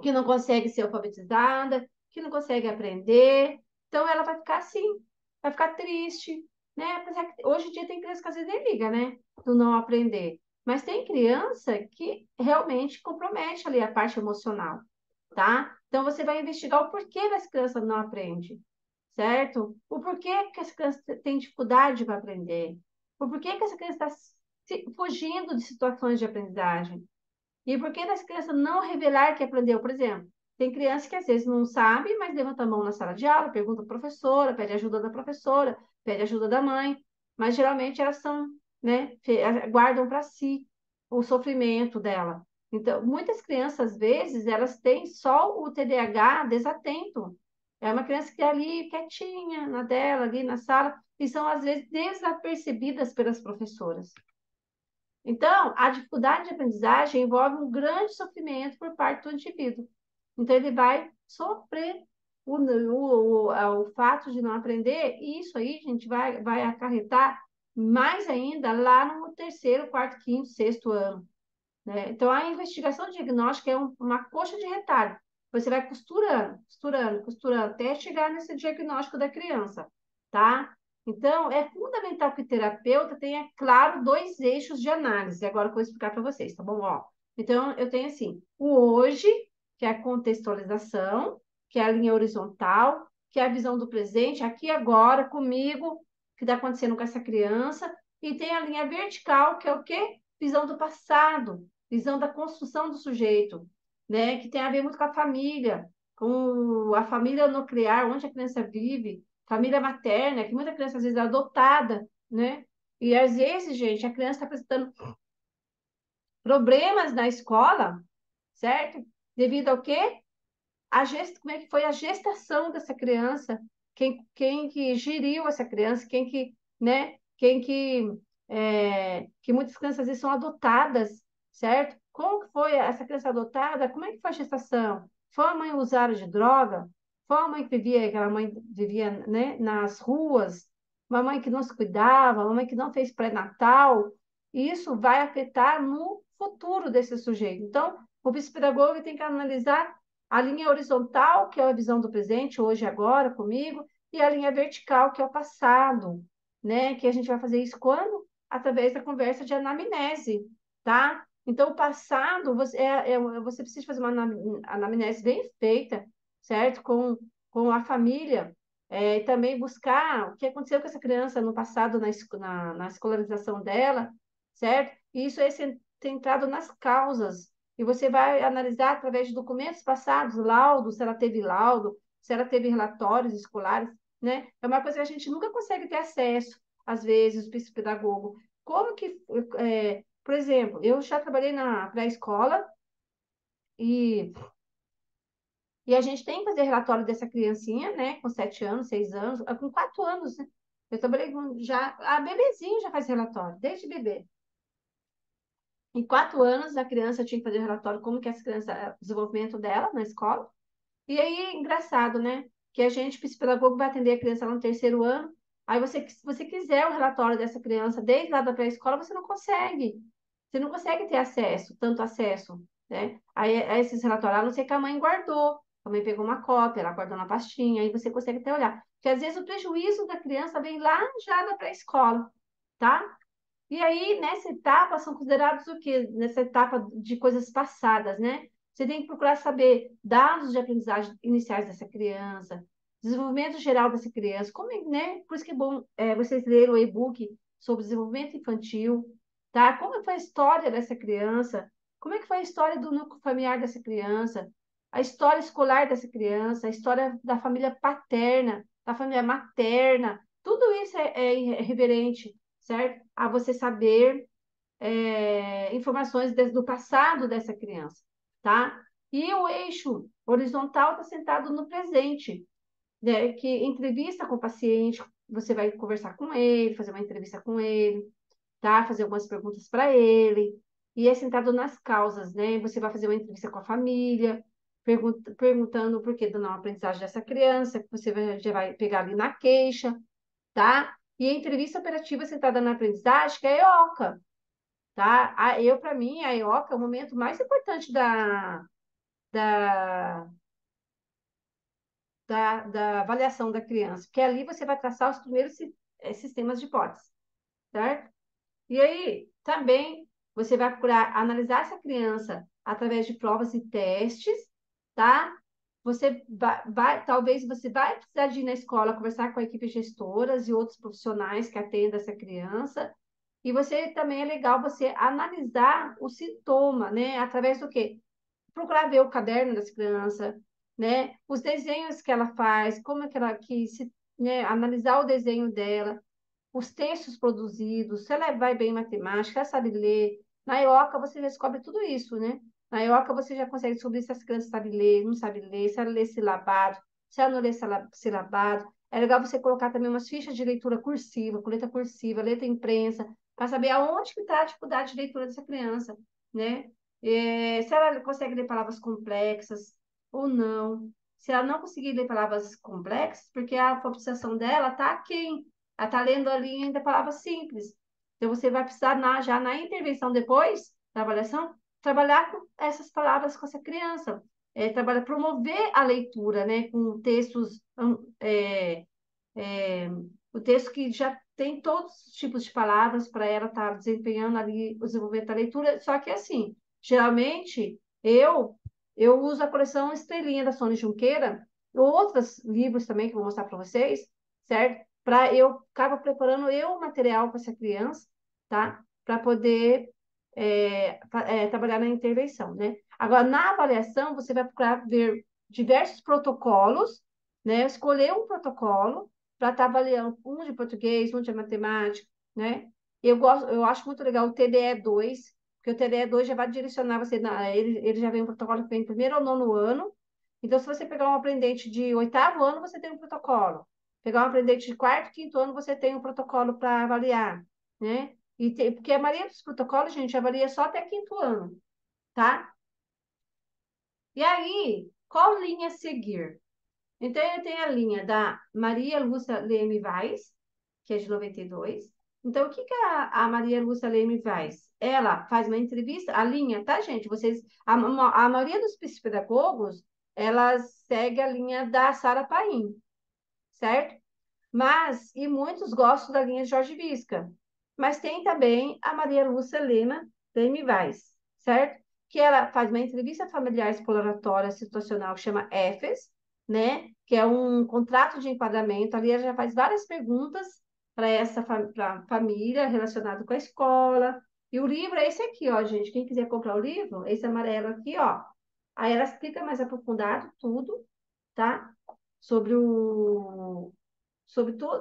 que não consegue ser alfabetizada, que não consegue aprender. Então, ela vai ficar assim, vai ficar triste, né? Apesar que hoje em dia tem criança que às vezes nem liga, né? Do não aprender. Mas tem criança que realmente compromete ali a parte emocional. tá? Então, você vai investigar o porquê essa criança não aprende, certo? O porquê que essa criança tem dificuldade para aprender. O porquê que essa criança está fugindo de situações de aprendizagem. E por que das crianças não revelar que aprendeu? Por exemplo, tem criança que às vezes não sabe, mas levanta a mão na sala de aula, pergunta à professora, pede ajuda da professora, pede ajuda da mãe, mas geralmente elas são, né, guardam para si o sofrimento dela. Então, muitas crianças, às vezes, elas têm só o TDAH desatento. É uma criança que é ali quietinha, na dela, ali na sala, e são, às vezes, desapercebidas pelas professoras. Então, a dificuldade de aprendizagem envolve um grande sofrimento por parte do indivíduo. Então, ele vai sofrer o fato de não aprender, e isso aí, gente, vai acarretar mais ainda lá no terceiro, quarto, quinto, sexto ano, né? Então, a investigação diagnóstica é uma coxa de retalho. Você vai costurando, costurando, costurando, até chegar nesse diagnóstico da criança, tá? Então, é fundamental que o terapeuta tenha, claro, dois eixos de análise. Agora que eu vou explicar para vocês, tá bom? Ó, então, eu tenho assim, o hoje, que é a contextualização, que é a linha horizontal, que é a visão do presente, aqui agora, comigo, o que está acontecendo com essa criança, e tem a linha vertical, que é o quê? Visão do passado, visão da construção do sujeito, né? Que tem a ver muito com a família nuclear, onde a criança vive, família materna, que muita criança às vezes é adotada, né? E às vezes, gente, a criança está apresentando problemas na escola, certo? Devido ao quê? Como é que foi a gestação dessa criança, quem que geriu essa criança, quem que, né, que muitas crianças às vezes são adotadas, certo? Como que foi essa criança adotada? Como é que foi a gestação? Foi uma mãe usuária de droga? Foi uma mãe que vivia, aquela mãe vivia, né, nas ruas? Uma mãe que não se cuidava, uma mãe que não fez pré-natal? Isso vai afetar no futuro desse sujeito. Então, o psicopedagogo tem que analisar a linha horizontal, que é a visão do presente, hoje e agora, comigo, e a linha vertical, que é o passado, né? Que a gente vai fazer isso quando? Através da conversa de anamnese, tá? Então, o passado, você precisa fazer uma anamnese bem feita, certo? Com a família, e também buscar o que aconteceu com essa criança no passado, na escolarização dela, certo? E isso é centrado nas causas, e você vai analisar através de documentos passados, laudo, se ela teve relatórios escolares, né? É uma coisa que a gente nunca consegue ter acesso, às vezes, o psicopedagogo. Como que, por exemplo, eu já trabalhei na pré-escola e, e a gente tem que fazer relatório dessa criancinha, né? Com 7 anos, 6 anos, com 4 anos, né? Eu trabalhei com já, a bebezinho já faz relatório, desde bebê. Em 4 anos, a criança tinha que fazer relatório como que essa criança, o desenvolvimento dela na escola. E aí, engraçado, né? Que a gente, psicopedagogo, vai atender a criança lá no terceiro ano. Aí você, se você quiser o relatório dessa criança desde lá da pré-escola, você não consegue. Você não consegue ter acesso, tanto acesso, né? Aí, a esses relatórios, a não ser que a mãe guardou. A mãe pegou uma cópia, ela guardou na pastinha, aí você consegue até olhar. Porque às vezes o prejuízo da criança vem lá já da pré-escola, tá? E aí, nessa etapa, são considerados o quê? Nessa etapa de coisas passadas, né? Você tem que procurar saber dados de aprendizagem iniciais dessa criança, desenvolvimento geral dessa criança, como, né? Por isso que é bom vocês lerem o e-book sobre desenvolvimento infantil, tá? Como foi a história dessa criança? Como é que foi a história do núcleo familiar dessa criança? A história escolar dessa criança, a história da família paterna, da família materna, tudo isso é reverente, certo? A você saber informações do passado dessa criança, tá? E o eixo horizontal está sentado no presente, né? Que entrevista com o paciente, você vai conversar com ele, fazer uma entrevista com ele, tá? Fazer algumas perguntas para ele. E é sentado nas causas, né? Você vai fazer uma entrevista com a família, perguntando o porquê da não aprendizagem dessa criança, que você já vai pegar ali na queixa, tá? E a entrevista operativa sentada na aprendizagem, que é a EOCA, tá? Para mim, a EOCA é o momento mais importante da, da avaliação da criança, porque ali você vai traçar os primeiros sistemas de hipótese, certo? E aí, também, você vai procurar analisar essa criança através de provas e testes, tá? Talvez você vai precisar de ir na escola conversar com a equipe gestoras e outros profissionais que atendem essa criança. E você também é legal você analisar o sintoma, né? Através do quê? Procurar ver o caderno dessa criança, né? Os desenhos que ela faz, como é que ela que se, né? Analisar o desenho dela, os textos produzidos, se ela vai bem em matemática, ela sabe ler. Na EOCA você já descobre tudo isso, né? Na EOCA você já consegue descobrir se as crianças sabem ler, não sabem ler, se ela lê silabado, se ela não lê silabado. É legal você colocar também umas fichas de leitura cursiva, com letra cursiva, letra imprensa, para saber aonde que está a dificuldade de leitura dessa criança, né? Se ela consegue ler palavras complexas ou não. Se ela não conseguir ler palavras complexas, porque a alfabetização dela está aquém. Ela está lendo ali ainda palavras simples. Então, você vai precisar, já na intervenção depois da avaliação, trabalhar com essas palavras com essa criança. Trabalhar, promover a leitura, né? Com textos, o texto que já tem todos os tipos de palavras para ela estar desempenhando ali o desenvolvimento da leitura. Só que, assim, geralmente, eu uso a coleção Estrelinha da Sônia Junqueira, outros livros também que eu vou mostrar para vocês, certo? Para eu acaba preparando o material para essa criança, tá? Para poder trabalhar na intervenção, né? Agora, na avaliação, você vai procurar ver diversos protocolos, né? Escolher um protocolo para estar avaliando um de português, um de matemática, né? Eu acho muito legal o TDE 2, porque o TDE 2 já vai direcionar você, ele já vem um protocolo que vem primeiro ao nono ano. Então, se você pegar um aprendente de oitavo ano, você tem um protocolo. Pegar um aprendente de quarto, quinto ano, você tem um protocolo para avaliar, né? Porque a maioria dos protocolos, gente, avalia só até quinto ano, tá? E aí, qual linha seguir? Então, eu tenho a linha da Maria Lúcia Leme Vaz, que é de 92. Então, o que que a Maria Lúcia Leme faz? Ela faz uma entrevista, a linha, tá, gente? A maioria dos psicopedagogos, elas segue a linha da Sara Paim, certo? E muitos gostam da linha de Jorge Visca. Mas tem também a Maria Lúcia Leme Vaz, certo? Que ela faz uma entrevista familiar exploratória situacional que chama EFES, né? Que é um contrato de enquadramento. Ali ela já faz várias perguntas para pra família relacionado com a escola. E o livro é esse aqui, ó, gente. Quem quiser comprar o livro, esse amarelo aqui, ó. Aí ela explica mais aprofundado tudo, tá? Sobre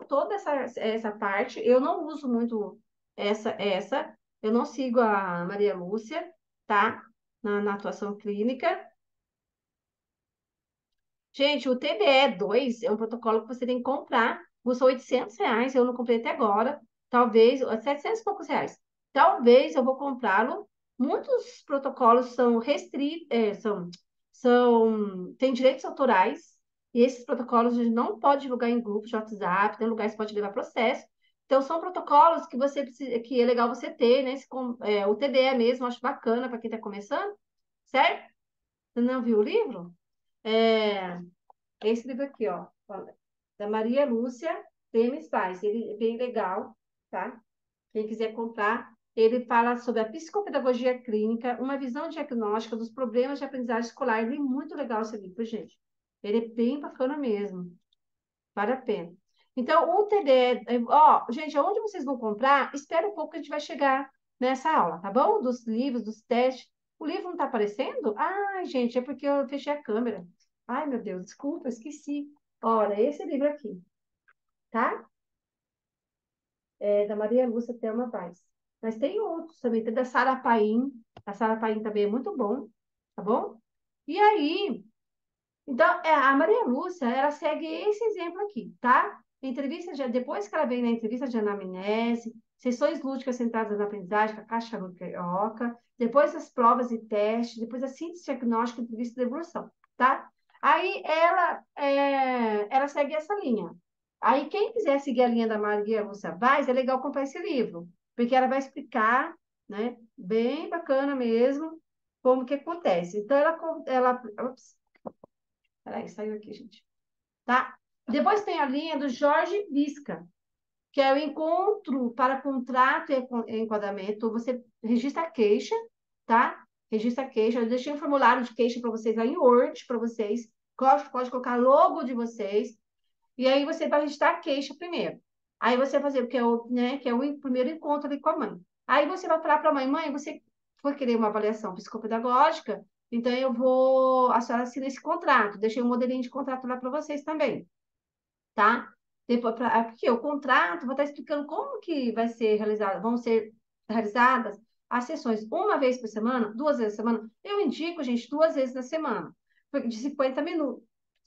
toda essa parte. Eu não uso muito eu não sigo a Maria Lúcia, tá? Na atuação clínica. Gente, o TDE 2 é um protocolo que você tem que comprar, custa R$ 800, eu não comprei até agora, talvez, 700 e poucos reais. Talvez eu vou comprá-lo. Muitos protocolos são restritos, tem direitos autorais, e esses protocolos a gente não pode divulgar em grupos de WhatsApp, tem lugares que pode levar processo. Então, são protocolos que você precisa, que é legal você ter, né? O TDE mesmo, eu acho bacana para quem está começando, certo? Você não viu o livro? É, esse livro aqui, ó, da Maria Lúcia Temes Paz. Ele é bem legal, tá? Quem quiser comprar, ele fala sobre a psicopedagogia clínica, uma visão diagnóstica dos problemas de aprendizagem escolar. Ele é muito legal esse livro, gente. Ele é bem bacana mesmo. Vale a pena. Então, o TDE, ó, gente, aonde vocês vão comprar, espera um pouco que a gente vai chegar nessa aula, tá bom? Dos livros, dos testes. O livro não tá aparecendo? Ai, gente, é porque eu fechei a câmera. Ai, meu Deus, desculpa, esqueci. Olha, esse livro aqui, tá? É da Maria Lúcia Thelma Paz. Mas tem outros também, tem da Sara Paim. A Sara Paim também é muito bom, tá bom? E aí, então, a Maria Lúcia, ela segue esse exemplo aqui, tá? Depois que ela vem na entrevista de anamnese, sessões lúdicas centradas na aprendizagem, com a caixa carioca, depois as provas e testes, depois a síntese diagnóstica, entrevista de evolução, tá? Aí ela segue essa linha. Aí quem quiser seguir a linha da Maria Lúcia Vaz, é legal comprar esse livro, porque ela vai explicar, né, bem bacana mesmo, como que acontece. Então, ops, peraí, saiu aqui, gente. Tá? Depois tem a linha do Jorge Visca, que é o encontro para contrato e enquadramento. Você registra a queixa, tá? registra a queixa. Eu deixei um formulário de queixa para vocês lá em Word, para vocês. Pode colocar logo de vocês. E aí você vai registrar a queixa primeiro. Aí você vai fazer o que é o, né, que é o primeiro encontro ali com a mãe. Aí você vai falar para a mãe, mãe, você foi querer uma avaliação psicopedagógica, então a senhora assina esse contrato. Deixei um modelinho de contrato lá para vocês também, tá? Depois, porque o contrato vai estar explicando como que vai ser realizado, vão ser realizadas as sessões uma vez por semana, duas vezes por semana. Eu indico, gente, duas vezes na semana, de 50 minutos.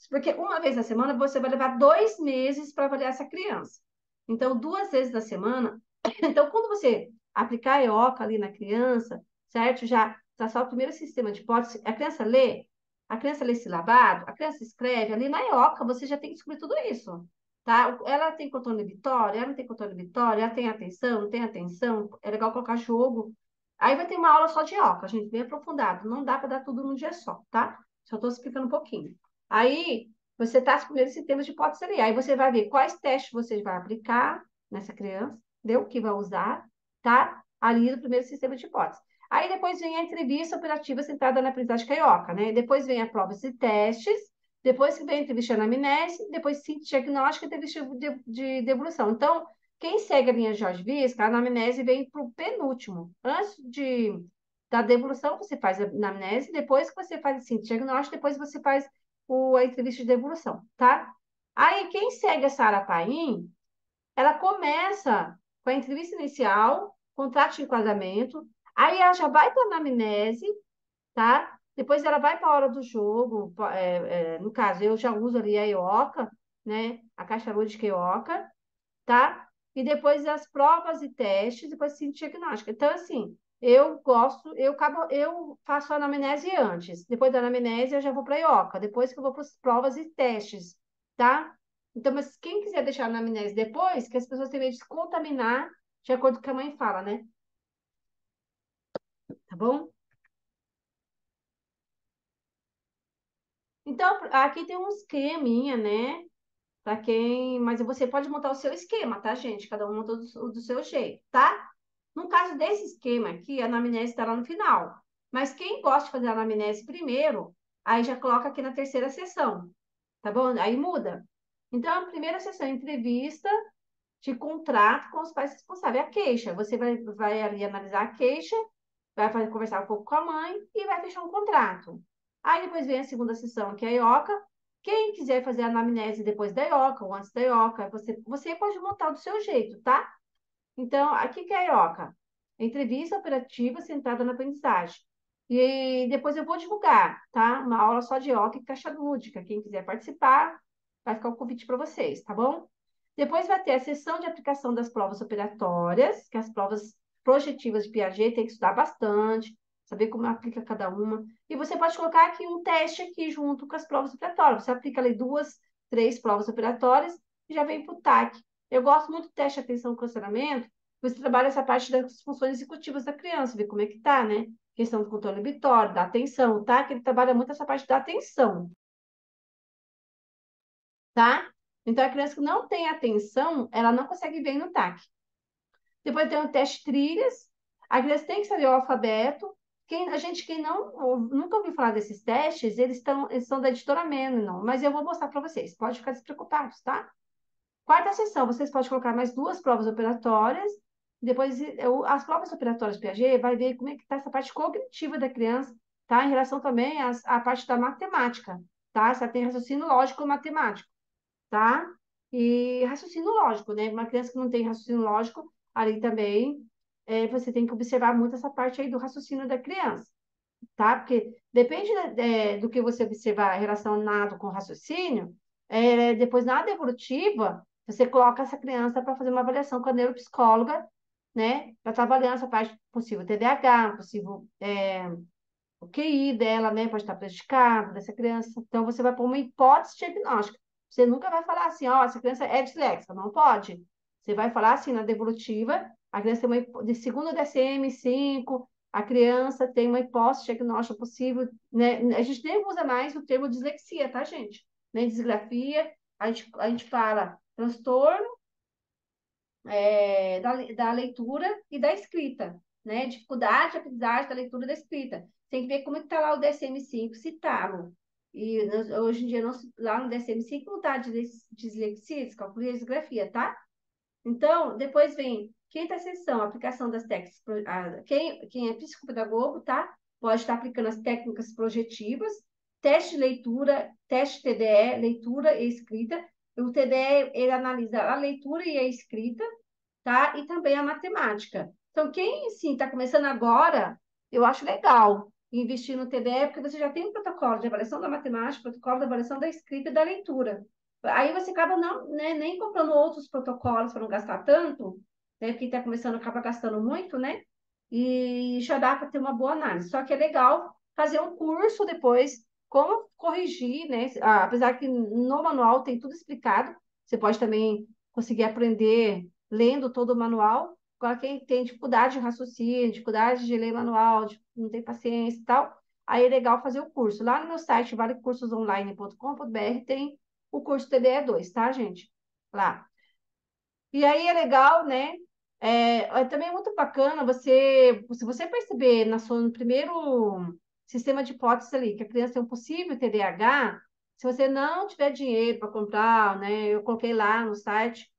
Porque uma vez na semana você vai levar 2 meses para avaliar essa criança. Então, duas vezes na semana. Então, quando você aplicar a EOCA ali na criança, certo? Já traçar o primeiro sistema de hipótese, a criança lê silabado, a criança escreve, ali na EOCA você já tem que descobrir tudo isso, tá? Ela tem controle vitória, ela não tem controle vitória, ela tem atenção, não tem atenção, é legal colocar jogo. Aí vai ter uma aula só de EOCA, gente, bem aprofundado, não dá para dar tudo num dia só, tá? Só estou explicando um pouquinho. Aí você tá os primeiros sistemas de hipótese ali, aí você vai ver quais testes você vai aplicar nessa criança, deu o que vai usar, tá? Ali no primeiro sistema de hipótese. Aí depois vem a entrevista operativa centrada na aprendizagem carioca, né? Depois vem a provas e testes, depois que vem a entrevista na anamnese, depois síntese diagnóstica e entrevista de devolução. Então, quem segue a linha de Jorge Visca, a anamnese vem para o penúltimo. Da devolução, você faz a anamnese, depois que você faz a síntese diagnóstica, depois você faz a entrevista de devolução, tá? Aí, quem segue a Sara Paim, ela começa com a entrevista inicial, contrato de enquadramento, aí ela já vai para a anamnese, tá? Depois ela vai para a hora do jogo, no caso, eu já uso ali a EOCA, né? A caixa lúdica EOCA, tá? E depois as provas e testes, depois sim diagnóstica. Então, assim, eu faço a anamnese antes. Depois da anamnese, eu já vou para a EOCA. Depois que eu vou para as provas e testes, tá? Então, mas quem quiser deixar a anamnese depois, que as pessoas têm medo de se contaminar, de acordo com o que a mãe fala, né? Tá bom? Então, aqui tem um esqueminha, né? Para quem. Mas você pode montar o seu esquema, tá, gente? Cada um monta do seu jeito, tá? No caso desse esquema aqui, a anamnese está lá no final. Mas quem gosta de fazer a anamnese primeiro, aí já coloca aqui na terceira sessão, tá bom? Aí muda. Então, a primeira sessão é entrevista de contrato com os pais responsáveis, a queixa. Você vai ali analisar a queixa, conversar um pouco com a mãe e vai fechar um contrato. Aí depois vem a segunda sessão, que é a IOCA. Quem quiser fazer a anamnese depois da IOCA ou antes da IOCA, você pode montar do seu jeito, tá? Então, aqui que é a IOCA. Entrevista operativa centrada na aprendizagem. E depois eu vou divulgar, tá? Uma aula só de IOCA e caixa lúdica. Quem quiser participar, vai ficar o convite para vocês, tá bom? Depois vai ter a sessão de aplicação das provas operatórias, que as provas projetivas de Piaget tem que estudar bastante, saber como aplica cada uma. E você pode colocar aqui um teste aqui junto com as provas operatórias. Você aplica ali duas, três provas operatórias e já vem para o TAC. Eu gosto muito do teste de atenção e condicionamento, você trabalha essa parte das funções executivas da criança, ver como é que tá, né? Questão do controle inibitório, da atenção, tá? Que ele trabalha muito essa parte da atenção, tá? Então, a criança que não tem atenção, ela não consegue ver no TAC. Depois tem o teste trilhas, a criança tem que saber o alfabeto. Quem nunca ouviu falar desses testes, eles são da editora Mennon, mas eu vou mostrar para vocês, pode ficar despreocupados, tá? Quarta sessão, vocês podem colocar mais duas provas operatórias. Depois, as provas operatórias Piaget vai ver como é que está essa parte cognitiva da criança, tá? Em relação também à parte da matemática, tá? Se ela tem raciocínio lógico ou matemático, tá? E raciocínio lógico, né? Uma criança que não tem raciocínio lógico, ali também, você tem que observar muito essa parte aí do raciocínio da criança, tá? Porque depende do que você observar relacionado com raciocínio, depois na devolutiva, você coloca essa criança para fazer uma avaliação com a neuropsicóloga, né? Para estar avaliando essa parte possível TDAH, possível o QI dela, né? Pode estar prejudicado dessa criança. Então, você vai pôr uma hipótese diagnóstica. Você nunca vai falar assim, ó, essa criança é disléxica. Não pode. Você vai falar assim, na devolutiva, a criança tem de segundo DSM-5, a criança tem uma hipótese diagnóstica possível, né? A gente nem usa mais o termo dislexia, tá, gente? Nem disgrafia, a gente fala transtorno da leitura e da escrita, né? Dificuldade de aprendizagem da leitura e da escrita. tem que ver como está lá o DSM-5, se está, e hoje em dia, lá no DSM-5 não está de dislexia, descalculia, disgrafia, tá? Então, depois vem quinta seção, aplicação das técnicas. Quem é psicopedagogo, tá? Pode estar aplicando as técnicas projetivas, teste de leitura, teste TDE, leitura e escrita. O TDE, ele analisa a leitura e a escrita, tá? E também a matemática. Então, quem, sim, está começando agora, eu acho legal investir no TDE, porque você já tem um protocolo de avaliação da matemática, protocolo de avaliação da escrita e da leitura. Aí você acaba não, né, nem comprando outros protocolos para não gastar tanto, né? Quem está começando acaba gastando muito, né? E já dá para ter uma boa análise. Só que é legal fazer um curso depois, como corrigir, né? Apesar que no manual tem tudo explicado, você pode também conseguir aprender lendo todo o manual. Agora, quem tem dificuldade de raciocínio, dificuldade de ler manual, não tem paciência e tal, aí é legal fazer o curso. Lá no meu site, valecursosonline.com.br, tem o curso TDE2, tá, gente? Lá. E aí é legal, né? Também é muito bacana você, se você perceber no primeiro sistema de hipótese ali, que a criança tem um possível TDAH, se você não tiver dinheiro para comprar, né? Eu coloquei lá no site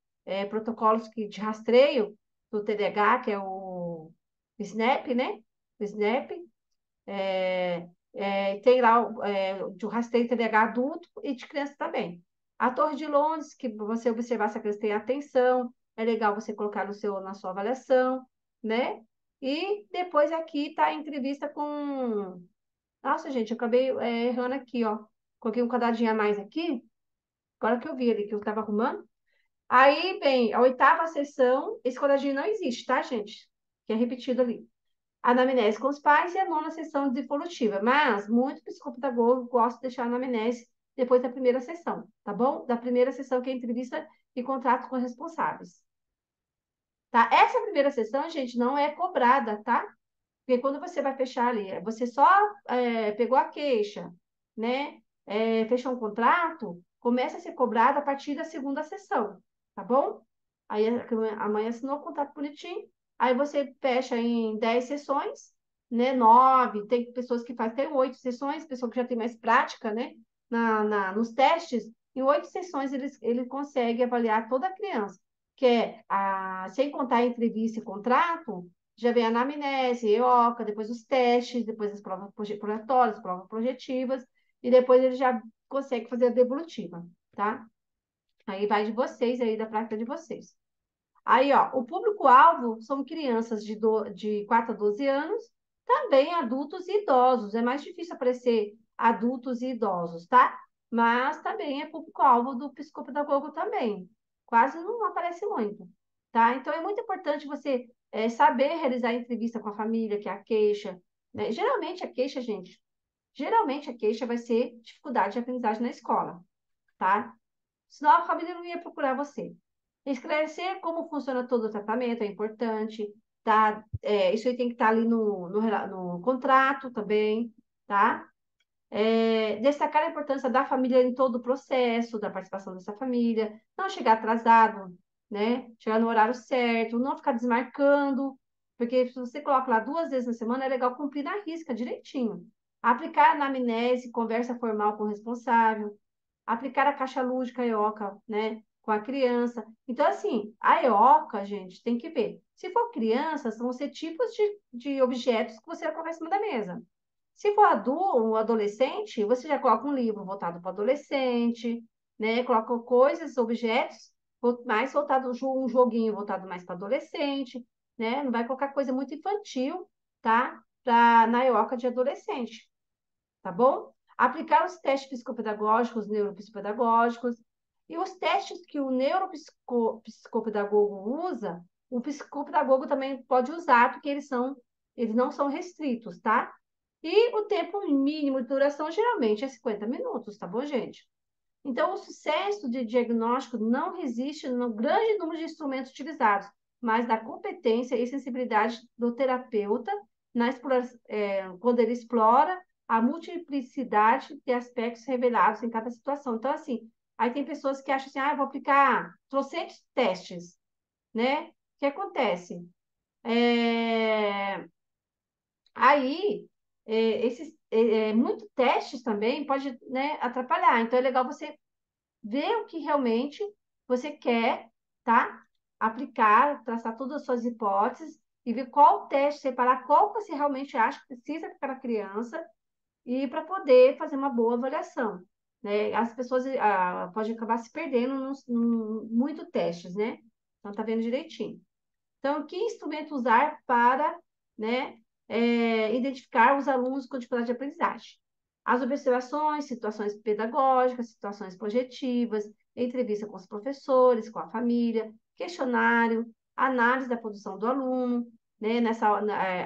protocolos de rastreio do TDAH, que é o SNAP, né? O SNAP, tem lá de rastreio TDAH adulto e de criança também. A Torre de Londres, que você observar se a criança tem atenção, é legal você colocar na sua avaliação, né? E depois aqui está a entrevista com. Nossa, gente, eu acabei errando aqui, ó. Coloquei um quadradinho a mais aqui, agora que eu vi ali, que eu estava arrumando. Aí, bem, a oitava sessão, esse quadradinho não existe, tá, gente? Que é repetido ali. Anamnese com os pais e a nona sessão desenvolutiva. Mas muito psicopedagogo gosta de deixar a anamnese depois da primeira sessão, tá bom? Da primeira sessão, que é entrevista e contrato com responsáveis. Tá? Essa primeira sessão, gente, não é cobrada, tá? Porque quando você vai fechar ali, você só pegou a queixa, né? Fechou um contrato, começa a ser cobrado a partir da segunda sessão, tá bom? Aí a mãe assinou o contrato bonitinho, aí você fecha em 10 sessões, né? 9, tem pessoas que fazem até 8 sessões, pessoa que já tem mais prática, né? Nos testes, em 8 sessões ele consegue avaliar toda a criança, que sem contar a entrevista e contrato, já vem a anamnese, EOCA, depois os testes, depois as provas probatórias, provas projetivas, e depois ele já consegue fazer a devolutiva, tá? Aí vai de vocês, aí da prática de vocês. Aí, ó, o público-alvo são crianças de 4 a 12 anos, também adultos e idosos. É mais difícil aparecer adultos e idosos, tá? Mas também é público-alvo do psicopedagogo também. Quase não aparece muito, tá? Então, é muito importante você saber realizar a entrevista com a família, que é a queixa, né? Geralmente a queixa vai ser dificuldade de aprendizagem na escola, tá? Senão a família não ia procurar você. Esclarecer como funciona todo o tratamento é importante, tá? Isso aí tem que estar ali no contrato também, tá? Destacar a importância da família em todo o processo, da participação dessa família, não chegar atrasado, né? Chegar no horário certo, não ficar desmarcando, porque se você coloca lá 2 vezes na semana, é legal cumprir na risca direitinho. Aplicar anamnese, conversa formal com o responsável, aplicar a caixa lúdica EOCA, né, com a criança. Então, assim, a EOCA, gente, tem que ver. Se for criança, vão ser tipos de objetos que você vai colocar em cima da mesa. Se for adulto, um adolescente, você já coloca um livro voltado para adolescente, né? Coloca coisas, objetos mais voltado, um joguinho voltado mais para adolescente, né? Não vai colocar coisa muito infantil, tá? Na EOCA de adolescente, tá bom? Aplicar os testes psicopedagógicos, neuropsicopedagógicos, e os testes que o neuropsicopedagogo usa, o psicopedagogo também pode usar, porque eles não são restritos, tá? E o tempo mínimo de duração geralmente é 50 minutos, tá bom, gente? Então, o sucesso de diagnóstico não resiste no grande número de instrumentos utilizados, mas da competência e sensibilidade do terapeuta quando ele explora a multiplicidade de aspectos revelados em cada situação. Então, assim, aí tem pessoas que acham assim, eu vou aplicar trocentos testes, né? O que acontece? É, Aí, muito testes também pode, né, atrapalhar. Então, é legal você ver o que realmente você quer, tá? Aplicar, traçar todas as suas hipóteses e ver qual teste, separar qual você realmente acha que precisa para aquela criança e para poder fazer uma boa avaliação, né? As pessoas podem acabar se perdendo muito testes, né? Então, tá vendo direitinho. Então, que instrumento usar para, né, identificar os alunos com dificuldade de aprendizagem? As observações, situações pedagógicas, situações projetivas, entrevista com os professores, com a família, questionário, análise da produção do aluno, né,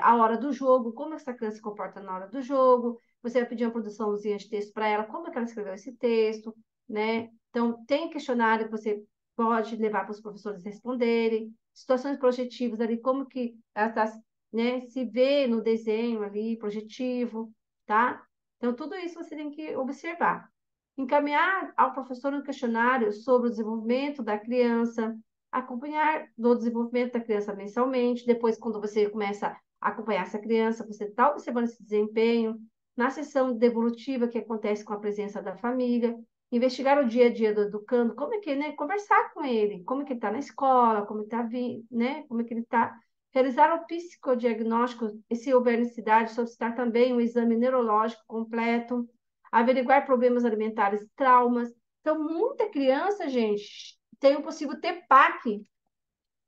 a hora do jogo, como essa criança se comporta na hora do jogo, você vai pedir uma produçãozinha de texto para ela, como é que ela escreveu esse texto, né? Então, tem questionário que você pode levar para os professores responderem, situações projetivas ali, como que ela está, né, se vê no desenho ali, projetivo, tá? Então, tudo isso você tem que observar. Encaminhar ao professor um questionário sobre o desenvolvimento da criança, acompanhar do desenvolvimento da criança mensalmente, depois, quando você começa a acompanhar essa criança, você está observando esse desempenho, na sessão devolutiva que acontece com a presença da família, investigar o dia a dia do educando, como é que, né, conversar com ele, como é que ele está na escola, como está vindo, né, como é que ele está, realizar o psicodiagnóstico, e se houver necessidade, solicitar também um exame neurológico completo, averiguar problemas alimentares, traumas. Então, muita criança, gente, tem um possível TPAC,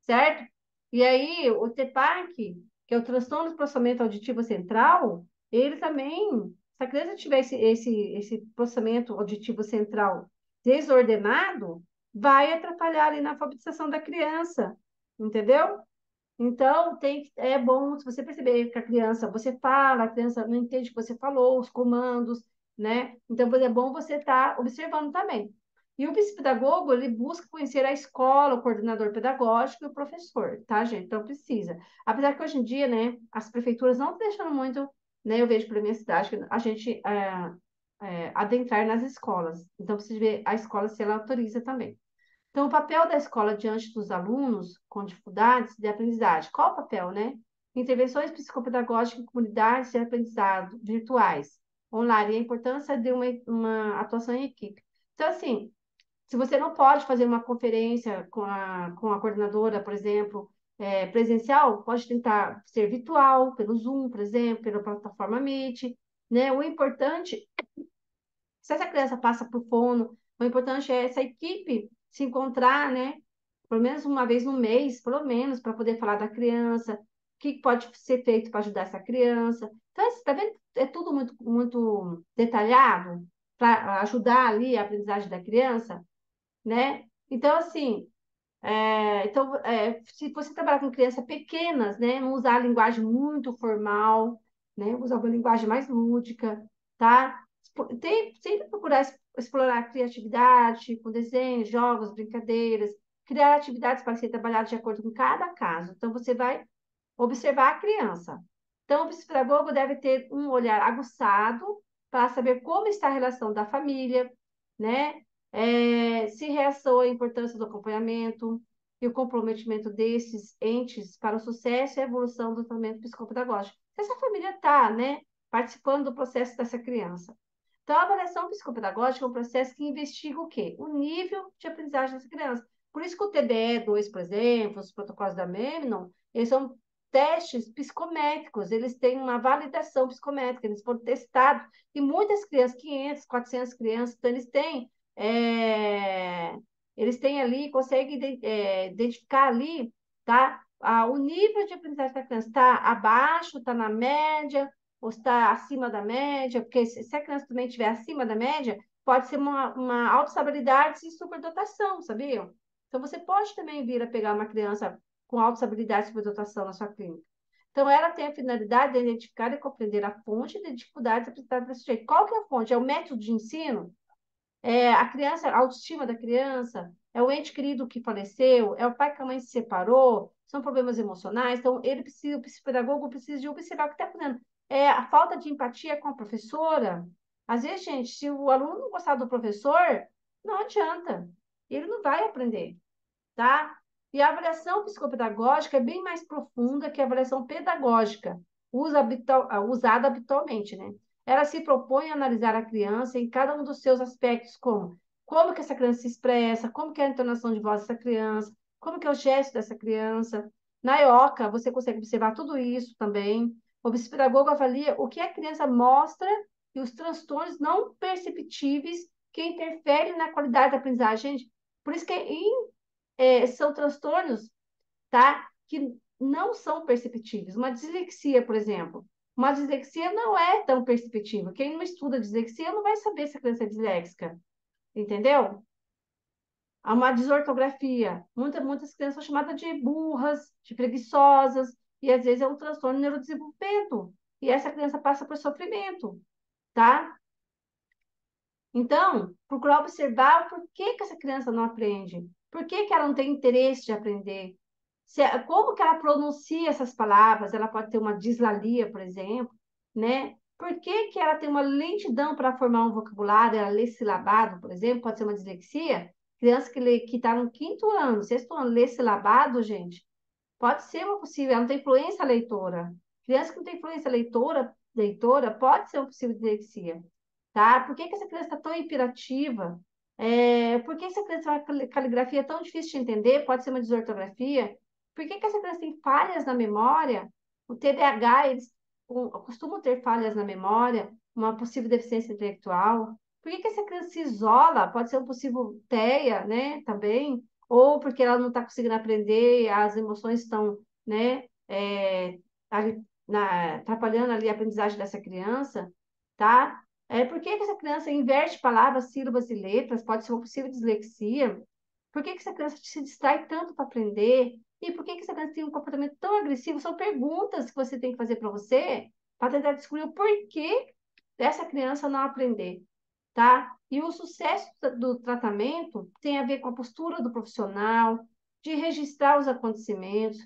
certo? E aí, o TPAC, que é o transtorno do processamento auditivo central, ele também, se a criança tiver esse processamento auditivo central desordenado, vai atrapalhar ali na alfabetização da criança, entendeu? Então, é bom, se você perceber que a criança, você fala, a criança não entende o que você falou, os comandos, né? Então, é bom você estar observando também. E o psicopedagogo, ele busca conhecer a escola, o coordenador pedagógico e o professor, tá, gente? Então, precisa. Apesar que hoje em dia, né, as prefeituras não estão deixando muito, né, eu vejo pela minha cidade, que a gente adentrar nas escolas. Então, precisa ver a escola se ela autoriza também. Então, o papel da escola diante dos alunos com dificuldades de aprendizagem. Qual o papel, né? Intervenções psicopedagógicas em comunidades de aprendizado virtuais, online, e a importância de uma atuação em equipe. Então, assim, se você não pode fazer uma conferência com a coordenadora, por exemplo, presencial, pode tentar ser virtual, pelo Zoom, por exemplo, pela plataforma Meet, né? O importante se essa criança passa por fono, o importante é essa equipe se encontrar, né? Pelo menos uma vez no mês, pelo menos, para poder falar da criança, o que pode ser feito para ajudar essa criança. Então, você está vendo? É tudo muito, muito detalhado para ajudar ali a aprendizagem da criança, né? Então, assim, se você trabalhar com crianças pequenas, né, não usar a linguagem muito formal, né, usar uma linguagem mais lúdica, tá? Sempre procurar explorar a criatividade com desenhos, jogos, brincadeiras, criar atividades para serem trabalhadas de acordo com cada caso. Então, você vai observar a criança. Então, o psicopedagogo deve ter um olhar aguçado para saber como está a relação da família, né? Se ressoa a importância do acompanhamento e o comprometimento desses entes para o sucesso e a evolução do tratamento psicopedagógico. Se essa família está, né, participando do processo dessa criança. Então, a avaliação psicopedagógica é um processo que investiga o quê? O nível de aprendizagem dessa criança. Por isso que o TDE-2, por exemplo, os protocolos da Memnon, eles são testes psicométricos, eles têm uma validação psicométrica, eles foram testados, e muitas crianças, 500, 400 crianças, então eles têm ali, conseguem identificar ali, tá? O nível de aprendizagem da criança está abaixo, está na média, ou está acima da média, porque se a criança também estiver acima da média, pode ser uma alta-estabilidade e superdotação, sabiam? Então, você pode também vir a pegar uma criança com altas habilidades de superdotação na sua clínica. Então, ela tem a finalidade de identificar e compreender a fonte de dificuldades apresentadas para sujeito. Qual que é a fonte? É o método de ensino? É a criança, a autoestima da criança? É o ente querido que faleceu? É o pai que a mãe se separou? São problemas emocionais? Então, o psicopedagogo precisa de observar o que está fazendo. É a falta de empatia com a professora? Às vezes, gente, se o aluno não gostar do professor, não adianta. Ele não vai aprender, tá? E a avaliação psicopedagógica é bem mais profunda que a avaliação pedagógica. usada habitualmente, né? Ela se propõe a analisar a criança em cada um dos seus aspectos, como que essa criança se expressa, como que é a entonação de voz dessa criança, como que é o gesto dessa criança. Na EOCA, você consegue observar tudo isso também. O psicopedagogo avalia o que a criança mostra e os transtornos não perceptíveis que interferem na qualidade da aprendizagem. Gente, por isso que são transtornos, tá? Que não são perceptíveis. Uma dislexia, por exemplo. Uma dislexia não é tão perceptível. Quem não estuda dislexia não vai saber se a criança é disléxica, entendeu? Há uma desortografia. Muitas crianças são chamadas de burras, de preguiçosas, e às vezes é um transtorno de neurodesenvolvimento. E essa criança passa por sofrimento, tá? Então, procurar observar por que essa criança não aprende, por que ela não tem interesse de aprender, como que ela pronuncia essas palavras, ela pode ter uma dislalia, por exemplo, né? Por que ela tem uma lentidão para formar um vocabulário, ela lê silabado, por exemplo, pode ser uma dislexia. Criança que está no quinto ano, sexto ano, lê silabado, gente, pode ser uma possível, ela não tem fluência leitora. Criança que não tem fluência leitora pode ser uma possível dislexia, tá? Por que essa criança está tão hiperativa? Por que essa criança tem uma caligrafia tão difícil de entender? Pode ser uma desortografia. Por que essa criança tem falhas na memória? O TDAH, eles costumam ter falhas na memória, uma possível deficiência intelectual. Por que essa criança se isola? Pode ser um possível TEA, né? Também ou porque ela não está conseguindo aprender, as emoções estão, né, atrapalhando ali a aprendizagem dessa criança, tá? Por que essa criança inverte palavras, sílabas e letras? Pode ser uma possível dislexia. Por que essa criança se distrai tanto para aprender? E por que essa criança tem um comportamento tão agressivo? São perguntas que você tem que fazer para você, para tentar descobrir o porquê dessa criança não aprender, tá? E o sucesso do tratamento tem a ver com a postura do profissional, de registrar os acontecimentos,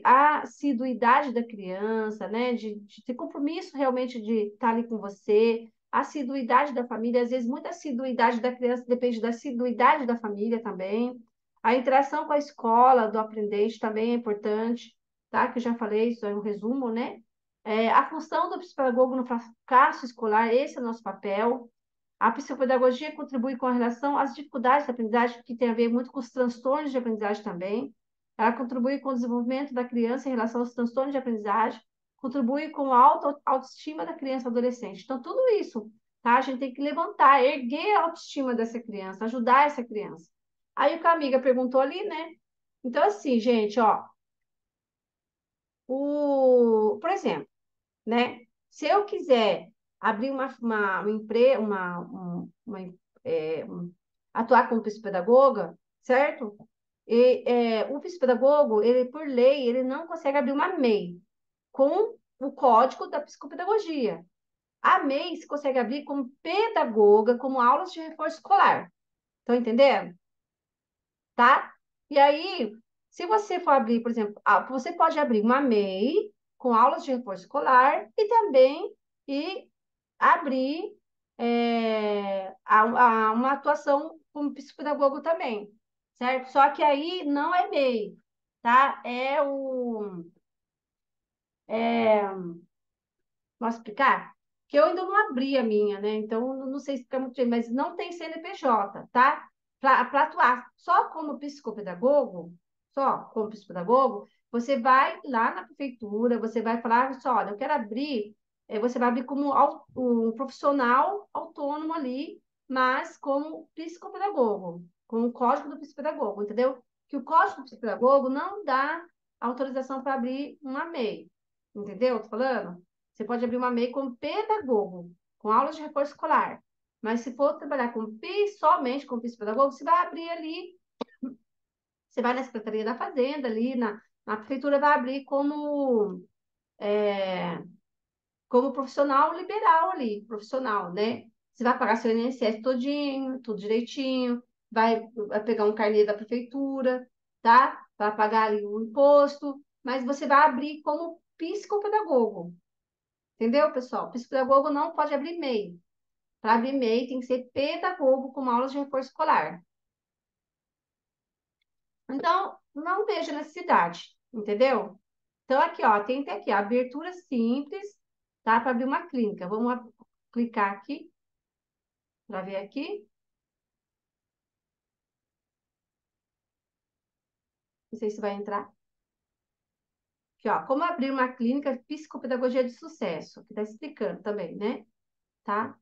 a assiduidade da criança, né? De ter compromisso realmente de estar ali com você, a assiduidade da família, às vezes muita assiduidade da criança depende da assiduidade da família também. A interação com a escola do aprendente também é importante, tá? Que eu já falei, isso é um resumo, né? A função do psicopedagogo no fracasso escolar, esse é o nosso papel. A psicopedagogia contribui com relação às dificuldades de aprendizagem, que tem a ver muito com os transtornos de aprendizagem também. Ela contribui com o desenvolvimento da criança em relação aos transtornos de aprendizagem, contribui com a autoestima da criança e adolescente. Então, tudo isso, tá? A gente tem que levantar, erguer a autoestima dessa criança, ajudar essa criança. Aí o que a amiga perguntou ali, né? Então, assim, gente, ó, por exemplo, né? Se eu quiser abrir atuar como psicopedagoga, certo? O psicopedagogo, ele, por lei, ele não consegue abrir uma MEI com o código da psicopedagogia. A MEI se consegue abrir como pedagoga, como aulas de reforço escolar. Estão entendendo? Tá? E aí, se você for abrir, por exemplo, você pode abrir uma MEI com aulas de reforço escolar e também e abrir uma atuação como psicopedagogo também, certo? Só que aí não é MEI, tá? Posso explicar? Que eu ainda não abri a minha, né? Então, não sei explicar muito bem, mas não tem CNPJ, tá? Para atuar só como psicopedagogo, você vai lá na prefeitura, você vai falar, só, olha, eu quero abrir, você vai abrir como um profissional autônomo ali, mas como psicopedagogo, com o código do psicopedagogo, entendeu? Que o código do psicopedagogo não dá autorização para abrir uma MEI, entendeu? Tô falando? Você pode abrir uma MEI como pedagogo, com aulas de reforço escolar. Mas se for trabalhar somente com psicopedagogo, você vai abrir ali, você vai na Secretaria da Fazenda, ali na Prefeitura, vai abrir como profissional liberal ali, profissional, né? Você vai pagar seu INSS todinho, tudo direitinho, vai pegar um carnê da Prefeitura, tá? Vai pagar ali o imposto, mas você vai abrir como psicopedagogo. Entendeu, pessoal? Psicopedagogo não pode abrir MEI. Para abrir MEI tem que ser pedagogo com aulas de reforço escolar. Então, não vejo necessidade, entendeu? Então, aqui, ó, tem até aqui, ó, abertura simples, tá? Para abrir uma clínica. Vamos clicar aqui, para ver aqui. Não sei se vai entrar. Aqui, ó, como abrir uma clínica de psicopedagogia de sucesso, que tá explicando também, né? Tá?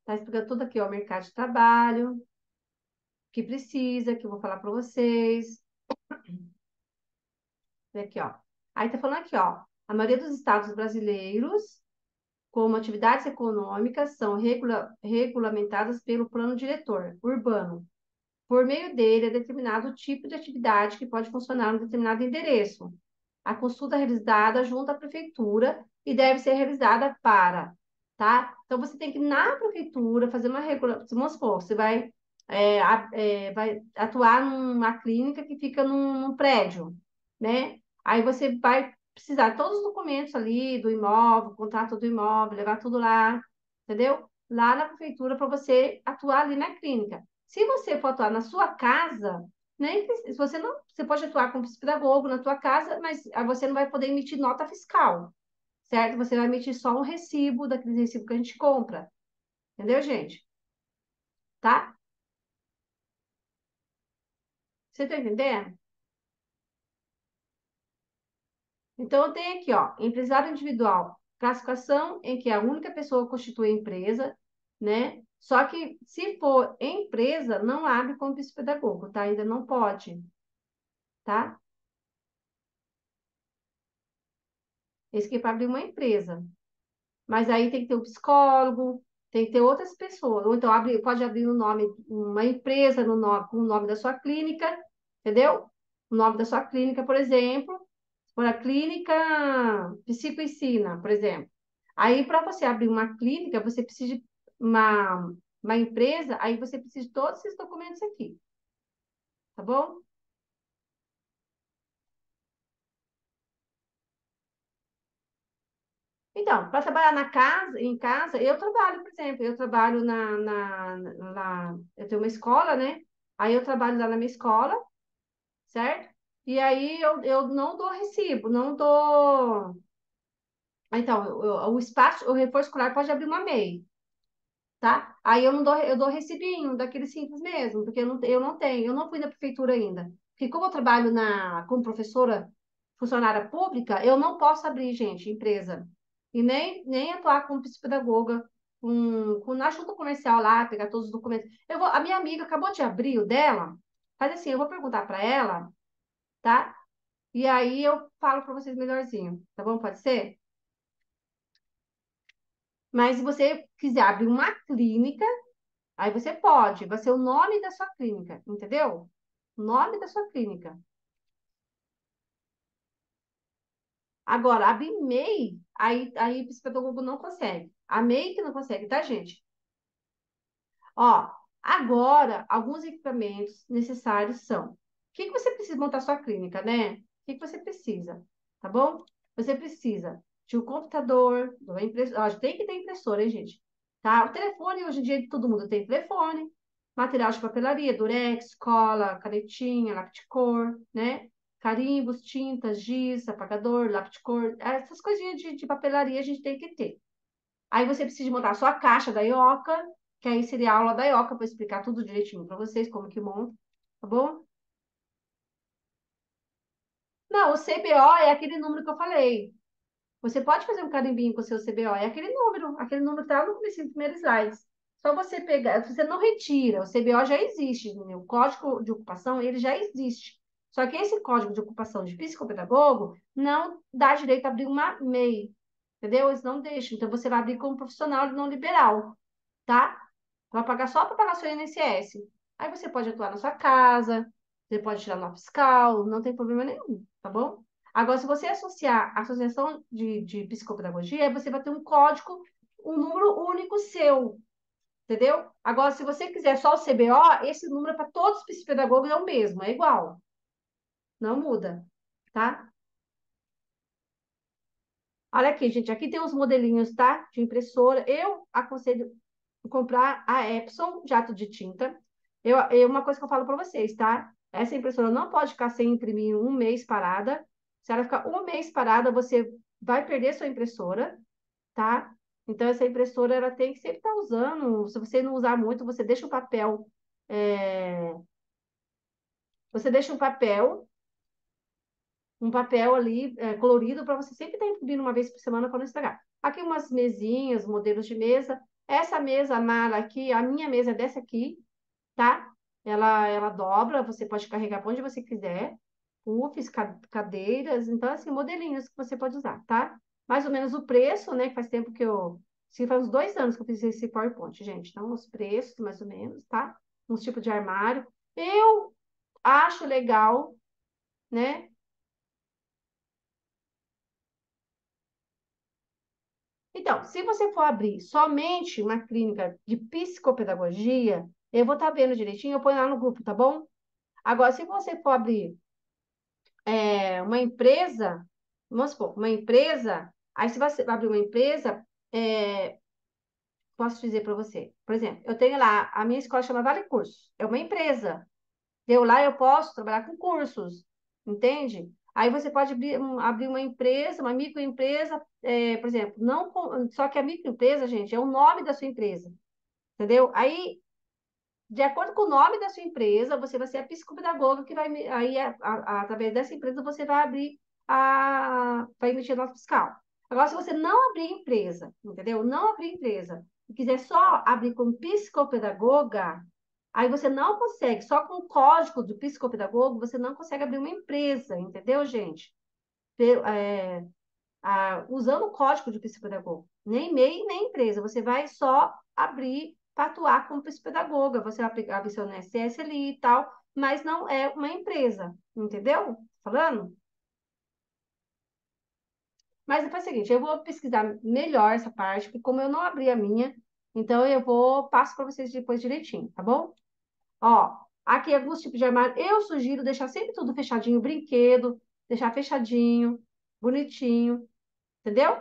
Tá explicando tudo aqui, ó, mercado de trabalho, que precisa, que eu vou falar para vocês. Aqui, ó. Aí tá falando aqui, ó, a maioria dos estados brasileiros, como atividades econômicas, são regulamentadas pelo plano diretor urbano. Por meio dele é determinado o tipo de atividade que pode funcionar em um determinado endereço. A consulta é realizada junto à prefeitura e deve ser realizada para, tá? Então, você tem que ir na prefeitura fazer uma regulação. Vamos supor, você vai atuar numa clínica que fica num prédio, né? Aí você vai precisar de todos os documentos ali do imóvel, contrato do imóvel, levar tudo lá, entendeu? Lá na prefeitura para você atuar ali na clínica. Se você for atuar na sua casa, nem se você não, você pode atuar como psicopedagogo na tua casa, mas aí você não vai poder emitir nota fiscal, certo? Você vai emitir só um recibo, daquele recibo que a gente compra, entendeu, gente? Tá? Você tá entendendo? Então, tem aqui, ó, empresário individual, classificação em que a única pessoa constitui a empresa, né? Só que se for empresa, não abre como psicopedagogo, tá? Ainda não pode, tá? Esse aqui é para abrir uma empresa. Mas aí tem que ter um psicólogo, tem que ter outras pessoas. Ou então pode abrir um nome, uma empresa no nome, com o nome da sua clínica, entendeu? O nome da sua clínica, por exemplo, por a clínica Psicoensina, por exemplo. Aí, para você abrir uma clínica, você precisa de uma empresa, aí você precisa de todos esses documentos aqui, tá bom? Então, para trabalhar em casa, eu trabalho, por exemplo, eu trabalho eu tenho uma escola, né? Aí eu trabalho lá na minha escola, certo? E aí eu não dou recibo, não dou. Então, o espaço, o reforço escolar pode abrir uma MEI, tá? Aí eu não dou, eu dou recibinho daquele simples mesmo, porque eu não tenho, eu não fui na prefeitura ainda. Porque como eu trabalho como professora funcionária pública, eu não posso abrir, gente, empresa. E nem atuar como psicopedagoga, na junta comercial lá, pegar todos os documentos. A minha amiga acabou de abrir o dela, faz assim, eu vou perguntar para ela, tá? E aí eu falo para vocês melhorzinho, tá bom? Pode ser? Mas se você quiser abrir uma clínica, aí você pode, vai ser o nome da sua clínica, entendeu? O nome da sua clínica. Agora, abrir MEI, aí o psicopedagogo não consegue. A MEI que não consegue, tá, gente? Ó, agora, alguns equipamentos necessários são: o que que você precisa montar sua clínica, né? O que que você precisa, tá bom? Você precisa de um computador, de uma impressora, ó, tem que ter impressora, hein, gente? Tá? O telefone, hoje em dia, todo mundo tem telefone, material de papelaria, durex, cola, canetinha, lápis de cor, né? Carimbos, tintas, giz, apagador, lápis de cor, essas coisinhas de papelaria a gente tem que ter. Aí você precisa montar a sua caixa da Ioca, que aí seria a aula da Ioca para explicar tudo direitinho para vocês, como que monta, tá bom? Não, o CBO é aquele número que eu falei. Você pode fazer um carimbinho com o seu CBO, é aquele número que está no começo do primeiro slide. Só você pegar, você não retira, o CBO já existe, né? O código de ocupação, ele já existe. Só que esse código de ocupação de psicopedagogo não dá direito a abrir uma MEI, entendeu? Eles não deixam. Então, você vai abrir como profissional não liberal, tá? Vai pagar só para pagar seu INSS. Aí você pode atuar na sua casa, você pode tirar nota fiscal, não tem problema nenhum, tá bom? Agora, se você associar a associação de psicopedagogia, aí você vai ter um código, um número único seu, entendeu? Agora, se você quiser só o CBO, esse número para todos os psicopedagogos é o mesmo, é igual, não muda, tá? Olha aqui, gente, aqui tem uns modelinhos, tá? De impressora. Eu aconselho comprar a Epson jato de tinta. Uma coisa que eu falo para vocês, tá? Essa impressora não pode ficar sem imprimir um mês parada. Se ela ficar um mês parada, você vai perder sua impressora, tá? Então, essa impressora, ela tem que sempre estar usando. Se você não usar muito, você deixa o papel... é, Você deixa um papel ali colorido para você sempre estar imprimindo uma vez por semana para não estragar. Aqui umas mesinhas, modelos de mesa. Essa mesa mala aqui, a minha mesa é dessa aqui, tá? Ela dobra, você pode carregar para onde você quiser. Puffs, cadeiras, então assim, modelinhos que você pode usar, tá? Mais ou menos o preço, né? Que faz tempo que eu... Se faz uns 2 anos que eu fiz esse PowerPoint, gente. Então, os preços, mais ou menos, tá? Uns tipos de armário. Eu acho legal, né? Então, se você for abrir somente uma clínica de psicopedagogia, eu vou estar vendo direitinho, eu ponho lá no grupo, tá bom? Agora, se você for abrir uma empresa, vamos supor, uma empresa, aí se você abrir uma empresa, é, posso dizer para você, por exemplo, eu tenho lá, a minha escola chama Vale Cursos, é uma empresa, eu lá eu posso trabalhar com cursos, entende? Aí você pode abrir uma empresa, uma microempresa, por exemplo, não só que a microempresa, gente, é o nome da sua empresa, entendeu? Aí, de acordo com o nome da sua empresa, você vai ser a psicopedagoga que vai, aí, através dessa empresa, você vai abrir vai emitir nota fiscal. Agora, se você não abrir empresa, entendeu? Não abrir empresa, e quiser só abrir como psicopedagoga, aí você não consegue, só com o código do psicopedagogo, você não consegue abrir uma empresa, entendeu, gente? Usando o código de psicopedagogo. Nem MEI, nem empresa. Você vai só abrir para atuar como psicopedagoga. Você vai abrir seu INSS ali e tal, mas não é uma empresa, entendeu? Falando? Mas depois é o seguinte, eu vou pesquisar melhor essa parte, porque como eu não abri a minha, então eu passo para vocês depois direitinho, tá bom? Ó, aqui alguns tipos de armário. Eu sugiro deixar sempre tudo fechadinho, brinquedo, deixar fechadinho, bonitinho. Entendeu?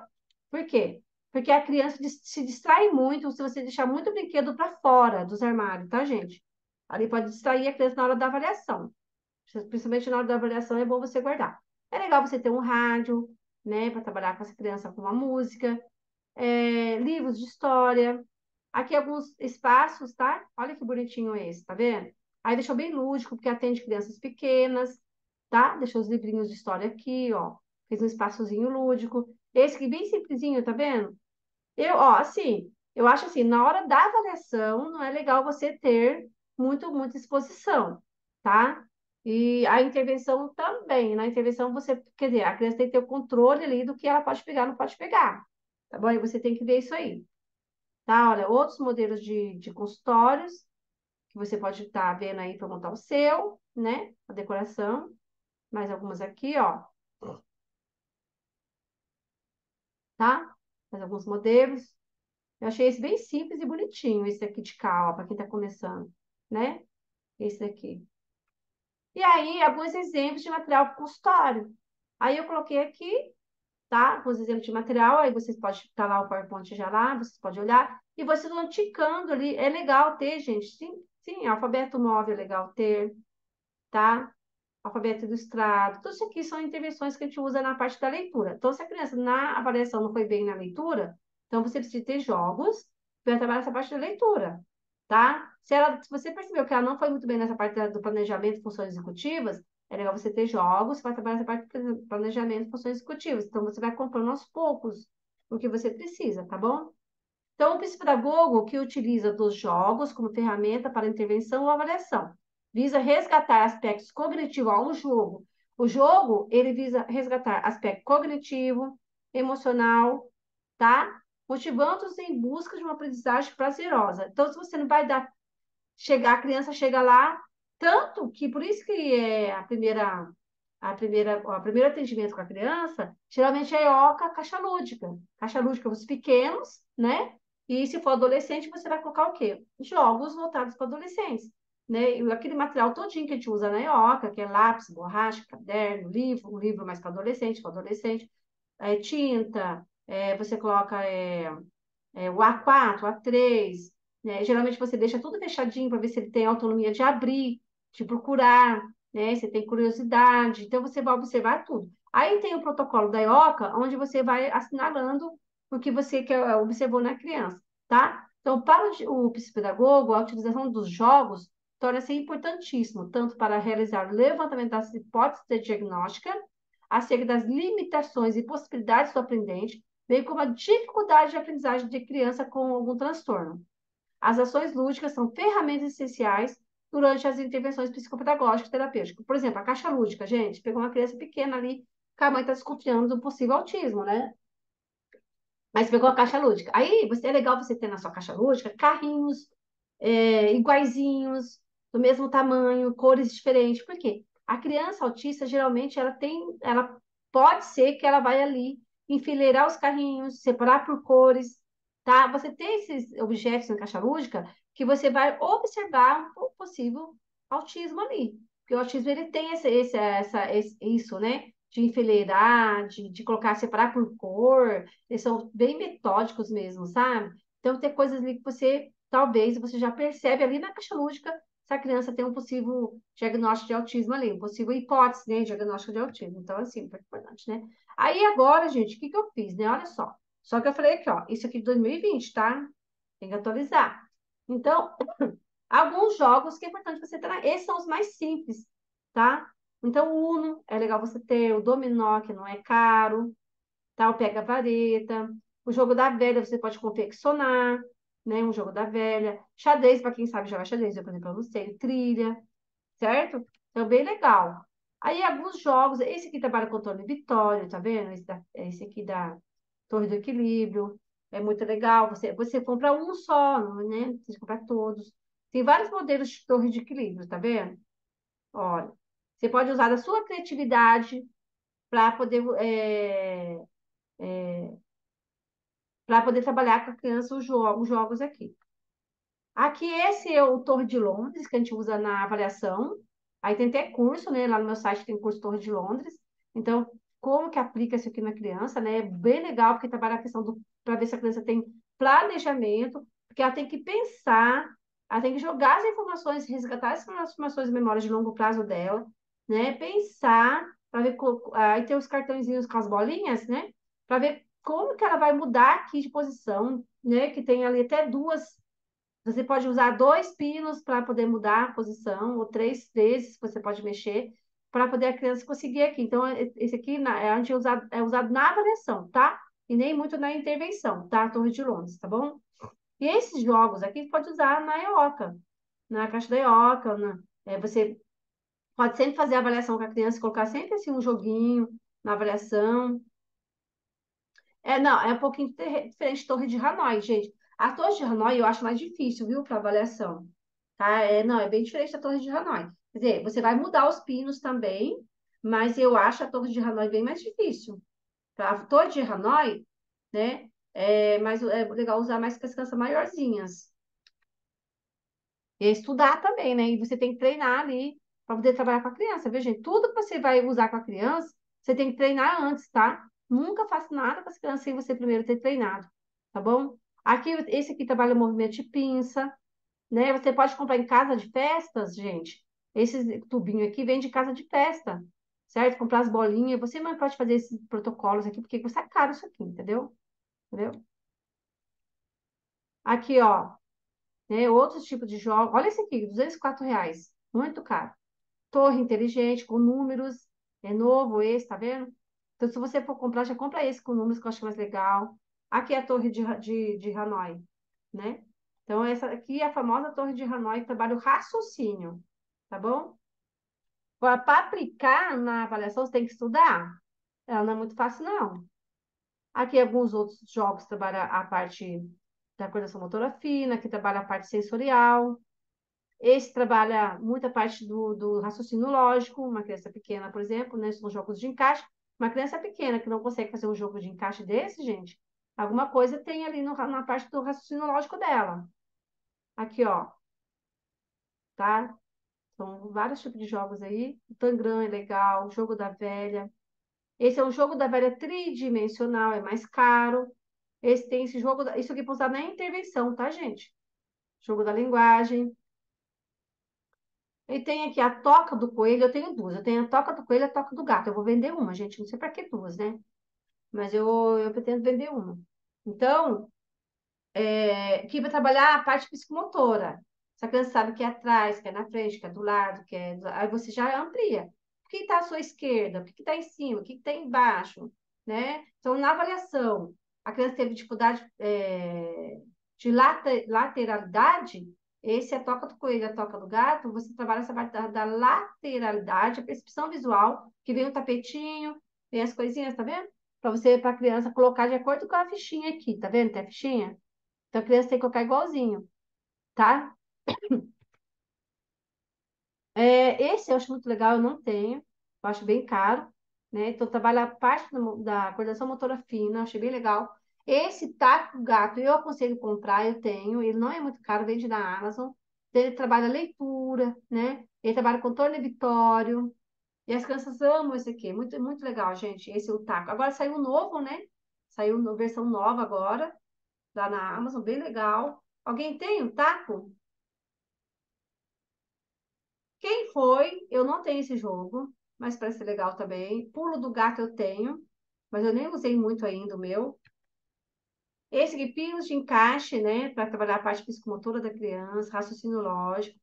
Por quê? Porque a criança se distrai muito se você deixar muito brinquedo para fora dos armários, tá, gente? Ali pode distrair a criança na hora da avaliação. Principalmente na hora da avaliação é bom você guardar. É legal você ter um rádio, né, para trabalhar com essa criança com uma música, livros de história. Aqui alguns espaços, tá? Olha que bonitinho esse, tá vendo? Aí deixou bem lúdico, porque atende crianças pequenas, tá? Deixou os livrinhos de história aqui, ó. Fez um espaçozinho lúdico. Esse aqui bem simplesinho, tá vendo? Assim, eu acho assim, na hora da avaliação, não é legal você ter muita exposição, tá? E a intervenção também. Na intervenção, você, quer dizer, a criança tem que ter o controle ali do que ela pode pegar, não pode pegar. Tá bom? E você tem que ver isso aí. Tá? Olha, outros modelos de consultórios que você pode estar vendo aí para montar o seu, né? A decoração. Mais algumas aqui, ó, tá? Mais alguns modelos. Eu achei esse bem simples e bonitinho, esse aqui de cá, ó, para quem tá começando, né? Esse daqui. E aí, alguns exemplos de material para consultório. Aí eu coloquei aqui, tá? Alguns exemplos de material, aí vocês podem estar lá o PowerPoint já lá, vocês podem olhar. E vocês vão ticando ali. É legal ter, gente. Sim, sim, alfabeto móvel é legal ter, tá? Alfabeto ilustrado. Tudo isso aqui são intervenções que a gente usa na parte da leitura. Então, se a criança na avaliação não foi bem na leitura, então você precisa ter jogos para trabalhar essa parte da leitura, tá? Se você percebeu que ela não foi muito bem nessa parte do planejamento e funções executivas, é legal você ter jogos para trabalhar essa parte do planejamento e funções executivas. Então, você vai comprando aos poucos o que você precisa, tá bom? Então, o psicopedagogo que utiliza dos jogos como ferramenta para intervenção ou avaliação, visa resgatar aspectos cognitivos ao jogo. O jogo, ele visa resgatar aspecto cognitivo, emocional, tá? Motivando-os em busca de uma aprendizagem prazerosa. Então, se você não vai dar, a criança chega lá, tanto que por isso que o primeiro atendimento com a criança, geralmente é EOCA, caixa lúdica. Caixa lúdica para os pequenos, né? E se for adolescente, você vai colocar o quê? Jogos voltados para adolescentes. Né? E aquele material todinho que a gente usa na EOCA, que é lápis, borracha, caderno, livro, um livro mais para adolescente, tinta, você coloca o A4, A3, né? Geralmente você deixa tudo fechadinho para ver se ele tem autonomia de abrir, de procurar, né? Se tem curiosidade. Então você vai observar tudo. Aí tem o protocolo da IOCA, onde você vai assinalando o que você quer, observou na criança, tá? Então, para o psicopedagogo, a utilização dos jogos torna-se importantíssimo, tanto para realizar o levantamento das hipóteses de diagnóstica, acerca das limitações e possibilidades do aprendente, bem como a dificuldade de aprendizagem de criança com algum transtorno. As ações lúdicas são ferramentas essenciais durante as intervenções psicopedagógicas e terapêuticas. Por exemplo, a caixa lúdica, gente, pegou uma criança pequena ali, que a mãe está desconfiando do possível autismo, né? Mas pegou a caixa lúdica. Aí é legal você ter na sua caixa lúdica carrinhos iguaizinhos, do mesmo tamanho, cores diferentes. Por quê? A criança autista, geralmente, ela pode ser que ela vai ali enfileirar os carrinhos, separar por cores, tá? Você tem esses objetos na caixa lúdica que você vai observar um possível autismo ali. Porque o autismo, ele tem isso, né? De enfileirar, de colocar, separar por cor, eles são bem metódicos mesmo, sabe? Então, tem coisas ali que talvez, você já percebe ali na caixa lúdica se a criança tem um possível diagnóstico de autismo ali, um possível hipótese, né, de diagnóstico de autismo. Então, assim, muito importante, né? Aí, agora, gente, o que que eu fiz, né? Olha só. Só que eu falei aqui, ó, isso aqui de 2020, tá? Tem que atualizar. Então, alguns jogos que é importante você ter. Esses são os mais simples, tá? Então, o Uno é legal você ter, o Dominó, que não é caro, tá? O pega-vareta. O jogo da velha você pode confeccionar, né? Um jogo da velha. Xadrez, para quem sabe jogar xadrez, eu, por exemplo, eu não sei. Trilha, certo? Então, bem legal. Aí, alguns jogos, esse aqui trabalha com Torre Vitória, tá vendo? Esse aqui da Torre do Equilíbrio. É muito legal. Você compra um só, né? Não precisa comprar todos. Tem vários modelos de torre de equilíbrio, tá vendo? Olha, você pode usar a sua criatividade para poder trabalhar com a criança os jogos aqui. Aqui, esse é o Torre de Londres, que a gente usa na avaliação. Aí tem até curso, né? Lá no meu site tem curso Torre de Londres. Então, como que aplica isso aqui na criança, né? É bem legal, porque trabalha a questão para ver se a criança tem planejamento, porque ela tem que pensar, ela tem que jogar as informações, resgatar as informações de memória de longo prazo dela, né? Pensar, para ver. Aí tem os cartõezinhos com as bolinhas, né? Para ver como que ela vai mudar aqui de posição, né? Que tem ali até duas. Você pode usar dois pinos para poder mudar a posição, ou três vezes você pode mexer, para poder a criança conseguir aqui. Então, esse aqui onde é usado na avaliação, tá? E nem muito na intervenção, tá? A Torre de Londres, tá bom? E esses jogos aqui você pode usar na EOCA, na caixa da EOCA. Você pode sempre fazer a avaliação com a criança, colocar sempre assim um joguinho na avaliação. Não, é um pouquinho diferente de Torre de Hanoi, gente. A Torre de Hanoi eu acho mais difícil, viu, para avaliação. Tá? Não, é bem diferente da Torre de Hanoi. Quer dizer, você vai mudar os pinos também, mas eu acho a Torre de Hanoi bem mais difícil. Tá? A Torre de Hanoi, né? Mas é legal usar mais com as crianças maiorzinhas. E estudar também, né? E você tem que treinar ali para poder trabalhar com a criança, viu, gente? Tudo que você vai usar com a criança, você tem que treinar antes, tá? Nunca faça nada com as crianças sem você primeiro ter treinado, tá bom? Aqui, esse aqui trabalha o movimento de pinça, né? Você pode comprar em casa de festas, gente. Esse tubinho aqui vem de casa de festa, certo? Comprar as bolinhas. Você não pode fazer esses protocolos aqui, porque custa caro isso aqui, entendeu? Entendeu? Aqui, ó, né? Outros tipos de jogos. Olha esse aqui, R$ 204. Muito caro. Torre inteligente, com números. É novo esse, tá vendo? Então, se você for comprar, já compra esse com números, que eu acho mais legal. Aqui é a torre de Hanoi, né? Então, essa aqui é a famosa torre de Hanoi, que trabalha o raciocínio, tá bom? Agora, para aplicar na avaliação, você tem que estudar. Ela não é muito fácil, não. Aqui, alguns outros jogos trabalham a parte da coordenação motora fina, que trabalha a parte sensorial. Esse trabalha muita parte do raciocínio lógico, uma criança pequena, por exemplo, né? São jogos de encaixe. Uma criança pequena que não consegue fazer um jogo de encaixe desse, gente, alguma coisa tem ali na parte do raciocínio lógico dela. Aqui, ó, tá? São vários tipos de jogos aí. O Tangram é legal, o jogo da velha. Esse é um jogo da velha tridimensional, é mais caro. Esse tem esse jogo, isso aqui é para usar na intervenção, tá, gente? jogo da linguagem. E tem aqui a toca do coelho, eu tenho duas. Eu tenho a toca do coelho e a toca do gato. Eu vou vender uma, gente. Não sei para que duas, né? Mas eu pretendo vender uma. Então, que vai trabalhar a parte psicomotora. Se a criança sabe que é atrás, que é na frente, que é do lado, aí você já amplia. O que está à sua esquerda? O que está em cima? O que está embaixo? Né? Então, na avaliação, a criança teve dificuldade de lateralidade, esse é a toca do coelho, a toca do gato, você trabalha essa parte da lateralidade, a percepção visual, que vem o tapetinho, vem as coisinhas, tá vendo? Para a criança colocar de acordo com a fichinha aqui, tá vendo? Tem a fichinha? Então, a criança tem que colocar igualzinho, tá? Esse eu acho muito legal, eu não tenho, eu acho bem caro, né? Então, trabalha a parte da coordenação motora fina, achei bem legal. Esse taco gato, eu aconselho comprar, eu tenho, ele não é muito caro, vende na Amazon. Ele trabalha leitura, né? Ele trabalha contorno inibitório, e as crianças amam esse aqui, muito, muito legal, gente, esse é o taco. Agora saiu um novo, né? Saiu uma versão nova agora, lá na Amazon, bem legal. Alguém tem um taco? Quem foi? Eu não tenho esse jogo, mas parece legal também. Pulo do gato eu tenho, mas eu nem usei muito ainda o meu. Esse aqui, pinos de encaixe, né? Para trabalhar a parte psicomotora da criança, raciocínio lógico,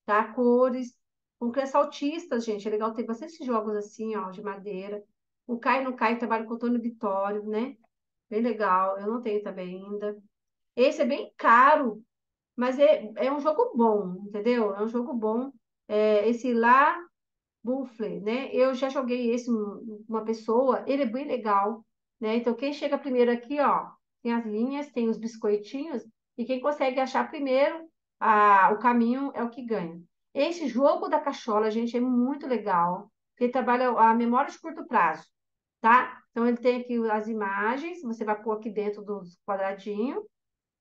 tá? Cores. Com crianças autistas, gente, é legal ter bastante jogos assim, ó, de madeira. O Cai no Cai trabalha com Tony Vitório, né? Bem legal. Eu não tenho também ainda. Esse é bem caro, mas é um jogo bom, entendeu? É um jogo bom. Esse lá Buffle, né? Eu já joguei esse uma pessoa, ele é bem legal, né? Então quem chega primeiro aqui, ó, tem as linhas, tem os biscoitinhos e quem consegue achar primeiro o caminho é o que ganha. Esse jogo da cachola, gente, é muito legal, porque ele trabalha a memória de curto prazo, tá? Então ele tem aqui as imagens, você vai pôr aqui dentro dos quadradinhos,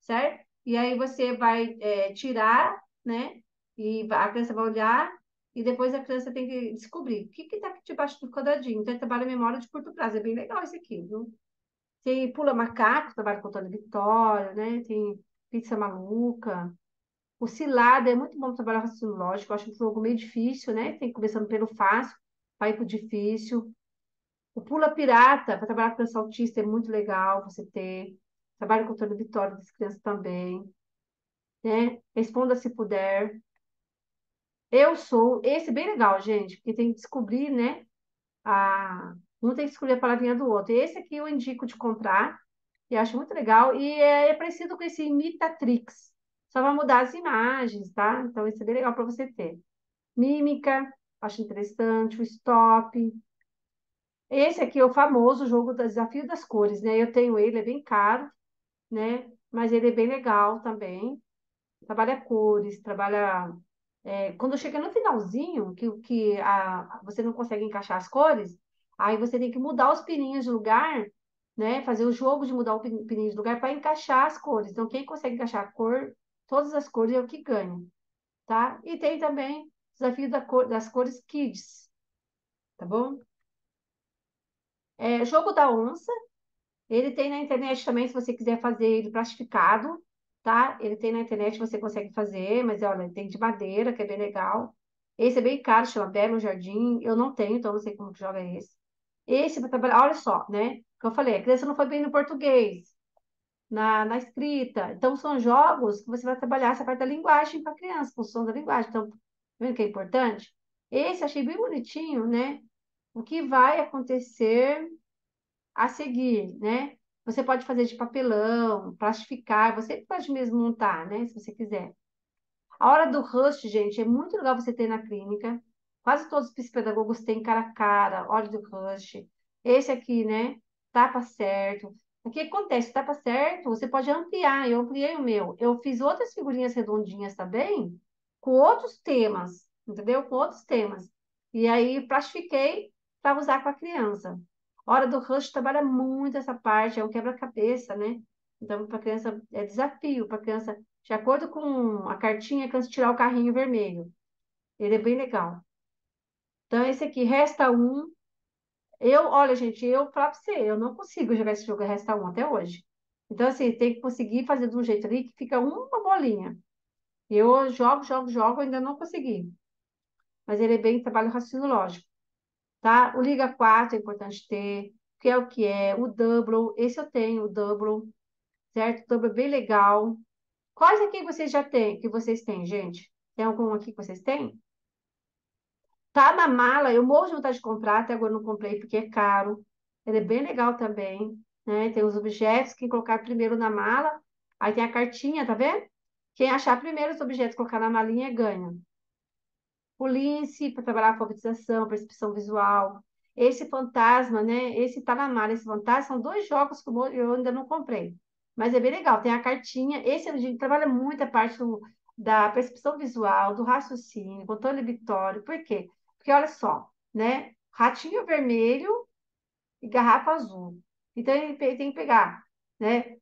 certo? E aí você vai tirar, né? E a criança vai olhar e depois a criança tem que descobrir o que está debaixo do quadradinho. Então, ele trabalha a memória de curto prazo. É bem legal esse aqui, viu? Tem Pula Macaco, trabalha com Tony Vitória, né? Tem Pizza Maluca. O Cilada é muito bom trabalhar raciocínio lógico. Eu acho um jogo meio difícil, né? Tem que começando pelo fácil, vai para o difícil. O Pula Pirata, para trabalhar com criança autista, é muito legal você ter. Trabalho com Tony Vitória das crianças também, né? Responda se puder. Eu sou. Esse é bem legal, gente, porque tem que descobrir, né? Um tem que escolher a palavrinha do outro. Esse aqui eu indico de comprar, e acho muito legal. E é parecido com esse Imitatrix. Só vai mudar as imagens, tá? Então, esse é bem legal para você ter. Mímica, acho interessante. O Stop. Esse aqui é o famoso jogo do Desafio das Cores, né? Eu tenho ele, é bem caro, né? Mas ele é bem legal também. Trabalha cores, trabalha. Quando chega no finalzinho, que você não consegue encaixar as cores, aí você tem que mudar os pininhos de lugar, né? Fazer o jogo de mudar o pininho de lugar para encaixar as cores. Então, quem consegue encaixar a cor, todas as cores é o que ganha, tá? E tem também o desafio das cores Kids, tá bom? Jogo da onça. Ele tem na internet também, se você quiser fazer ele plastificado, tá? Ele tem na internet, você consegue fazer, mas olha, tem de madeira, que é bem legal. Esse é bem caro, chama Belo Jardim. Eu não tenho, então não sei como que joga esse. Esse para trabalhar, olha só, né? Como eu falei, a criança não foi bem no português, na escrita. Então, são jogos que você vai trabalhar essa parte da linguagem para a criança, função da linguagem. Então, tá vendo que é importante? Esse achei bem bonitinho, né? O que vai acontecer a seguir, né? Você pode fazer de papelão, plastificar, você pode mesmo montar, né? Se você quiser. A hora do rush, gente, é muito legal você ter na clínica. Quase todos os psicopedagogos têm cara a cara, hora do rush. Esse aqui, né? Tapa certo. O que acontece? Tapa certo, você pode ampliar. Eu ampliei o meu. Eu fiz outras figurinhas redondinhas também, com outros temas, entendeu? Com outros temas. E aí, plastifiquei para usar com a criança. Hora do rush trabalha muito essa parte, é um quebra-cabeça, né? Então, para a criança, é desafio para a criança de acordo com a cartinha, cansa de tirar o carrinho vermelho. Ele é bem legal. Então, esse aqui, resta um. Olha, gente, eu falo pra você, eu não consigo jogar esse jogo resta um até hoje. Então, assim, tem que conseguir fazer de um jeito ali que fica uma bolinha. Eu jogo, ainda não consegui. Mas ele é bem trabalho raciocínio lógico, tá? O Liga 4 é importante ter, que é o que é, o Double, esse eu tenho, o Double, certo? O Double é bem legal. Quais aqui vocês já têm, que vocês têm, gente? Tem algum aqui que vocês têm? Tá na mala, eu morro de vontade de comprar, até agora eu não comprei porque é caro. Ele é bem legal também, né? Tem os objetos que colocar primeiro na mala, aí tem a cartinha, tá vendo? Quem achar primeiro os objetos e colocar na malinha ganha. O Lince, para trabalhar a alfabetização, percepção visual. Esse fantasma, né? Esse tá na mala, esse fantasma, são dois jogos que eu ainda não comprei. Mas é bem legal, tem a cartinha. Esse a gente trabalha muito a parte da percepção visual, do raciocínio, controle inibitório. Por quê? Porque olha só, né? Ratinho vermelho e garrafa azul. Então ele tem que pegar, né?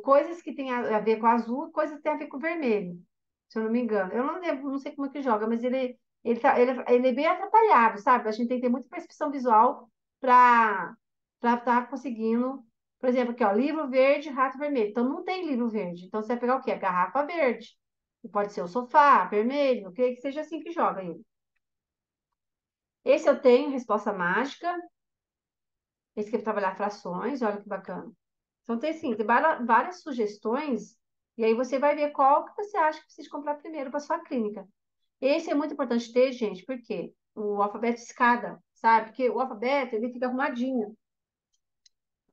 Coisas que têm a ver com azul e coisas que têm a ver com vermelho, se eu não me engano. Eu não lembro, não sei como é que joga, mas ele é bem atrapalhado, sabe? A gente tem que ter muita percepção visual para estar conseguindo. Por exemplo, aqui, ó, livro verde, rato vermelho. Então não tem livro verde. Então você vai pegar o quê? A garrafa verde. E pode ser o sofá vermelho, eu creio que seja assim que joga ele. Esse eu tenho, resposta mágica. Esse aqui é para trabalhar frações, olha que bacana. Então, tem sim, tem várias sugestões, e aí você vai ver qual que você acha que precisa comprar primeiro para sua clínica. Esse é muito importante ter, gente, porque o alfabeto escada, sabe? Porque o alfabeto, ele fica arrumadinho.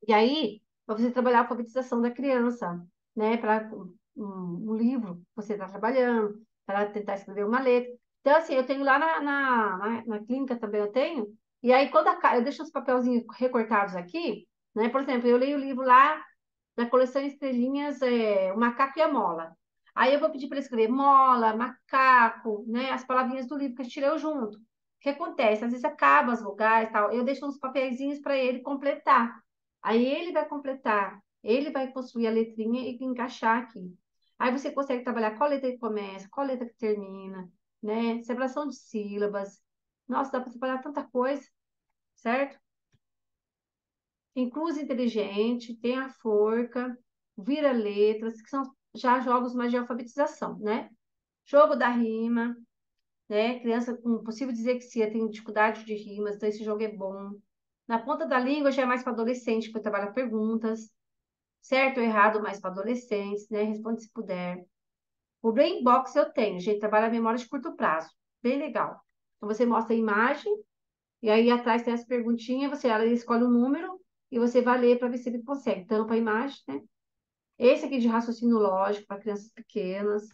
E aí, para você trabalhar a alfabetização da criança, né? Para um livro que você está trabalhando, para tentar escrever uma letra. Então, assim, eu tenho lá na clínica também, eu tenho. E aí, eu deixo os papelzinhos recortados aqui, né? Por exemplo, eu leio o livro lá na coleção Estrelinhas, o Macaco e a Mola. Aí eu vou pedir para ele escrever mola, macaco, né? As palavrinhas do livro que a gente leu junto. O que acontece? Às vezes acaba as vogais e tal. Eu deixo uns papeizinhos para ele completar. Aí ele vai completar, ele vai construir a letrinha e encaixar aqui. Aí você consegue trabalhar qual letra que começa, qual letra que termina, né? Separação de sílabas. Nossa, dá para trabalhar tanta coisa, certo? Incluso inteligente, tem a forca, vira letras, que são já jogos mais de alfabetização, né? Jogo da rima, né? Criança com possível dislexia tem dificuldade de rimas, então esse jogo é bom. Na ponta da língua já é mais para adolescente, porque trabalha perguntas, certo ou errado, mais para adolescentes, né? Responde se puder. O Brain Box eu tenho, gente, trabalha a memória de curto prazo, bem legal. Então você mostra a imagem, e aí atrás tem as perguntinhas, ela escolhe um número e você vai ler para ver se ele consegue. Tampa a imagem, né? Esse aqui de raciocínio lógico para crianças pequenas.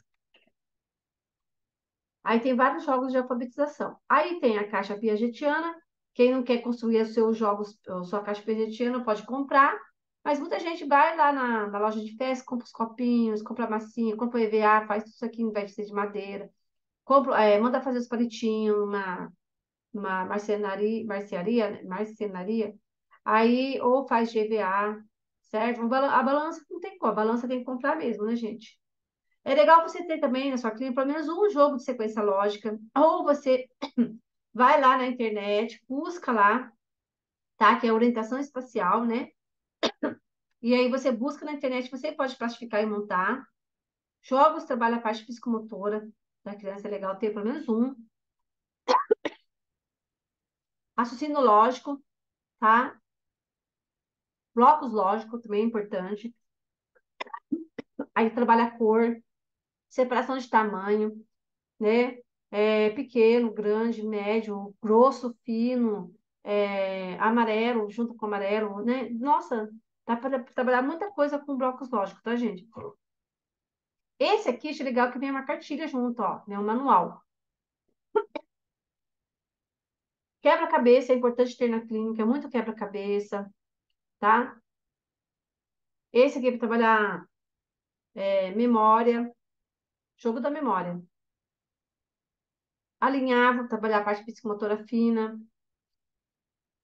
Aí tem vários jogos de alfabetização. Aí tem a caixa piagetiana. Quem não quer construir os seus jogos, a sua caixa piagetiana, pode comprar. Mas muita gente vai lá na loja de festa, compra os copinhos, compra a massinha, compra o EVA, faz tudo isso aqui em vez de ser de madeira. Manda fazer os palitinhos numa marcenaria. Aí, ou faz de EVA, certo? A balança não tem como, a balança tem que comprar mesmo, né, gente? É legal você ter também na sua clínica pelo menos um jogo de sequência lógica, ou você vai lá na internet, busca lá, tá? Que é orientação espacial, né? E aí você busca na internet, você pode classificar e montar. Jogos trabalha a parte psicomotora da criança, é legal ter pelo menos um. Raciocínio lógico, tá? Blocos lógicos também é importante. Aí trabalha a cor, separação de tamanho, né? Pequeno, grande, médio, grosso, fino, amarelo, junto com amarelo, né? Nossa, dá para trabalhar muita coisa com blocos lógicos, tá, gente? Esse aqui, acho legal que vem uma cartilha junto, ó, né? Um manual. Quebra-cabeça é importante ter na clínica, muito quebra-cabeça, tá? Esse aqui é para trabalhar memória, jogo da memória. Alinhar, para trabalhar a parte psicomotora fina,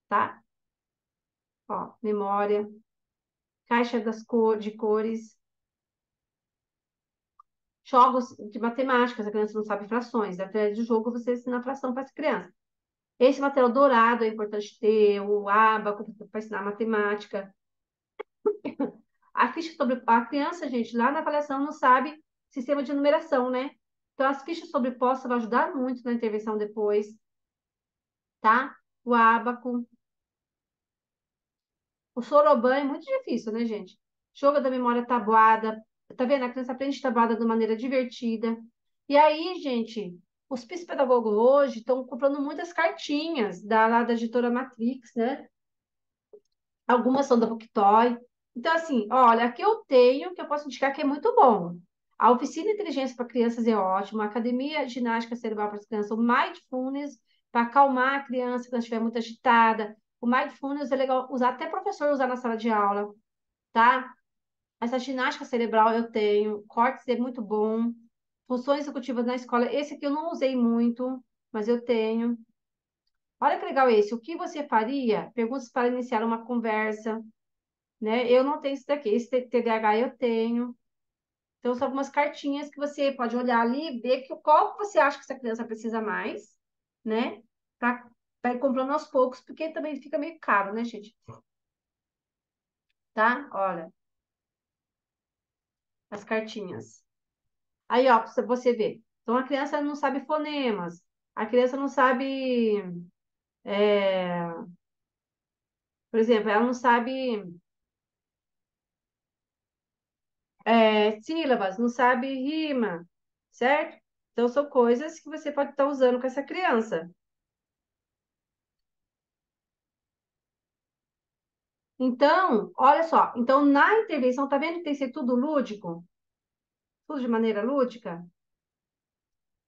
tá? Ó, memória. Caixa de cores. Jogos de matemática, se a criança não sabe frações. Através do jogo, você ensina a fração para as crianças. Esse material dourado é importante ter, o ábaco para ensinar matemática. A ficha sobre a criança, gente, lá na avaliação não sabe sistema de numeração, né? Então, as fichas sobrepostas vão ajudar muito na intervenção depois, tá? O ábaco. O soroban é muito difícil, né, gente? Jogo da memória tabuada. Tá vendo? A criança aprende tabuada de maneira divertida. E aí, gente, os psicopedagogos hoje estão comprando muitas cartinhas lá da editora Matrix, né? Algumas são da Booktoy. Então, assim, olha, aqui eu tenho que eu posso indicar que é muito bom. A oficina inteligência para crianças é ótima. A academia de ginástica cerebral para as crianças. O Mindfulness para acalmar a criança quando estiver muito agitada. O Mindfulness é legal usar, até professor usar na sala de aula, tá? Essa ginástica cerebral eu tenho. Cortes é muito bom. Funções executivas na escola. Esse aqui eu não usei muito, mas eu tenho. Olha que legal esse. O que você faria? Perguntas para iniciar uma conversa, né? Eu não tenho isso daqui. Esse TDAH eu tenho. Então, são algumas cartinhas que você pode olhar ali e ver qual que você acha que essa criança precisa mais, né? Para ir comprando aos poucos, porque também fica meio caro, né, gente? Tá? Olha, as cartinhas. Aí, ó, pra você ver. Então, a criança não sabe fonemas. A criança não sabe, é, por exemplo, ela não sabe, sílabas, não sabe rima, certo? Então, são coisas que você pode estar usando com essa criança. Então, olha só. Então, na intervenção, tá vendo que tem que ser tudo lúdico? Tudo de maneira lúdica?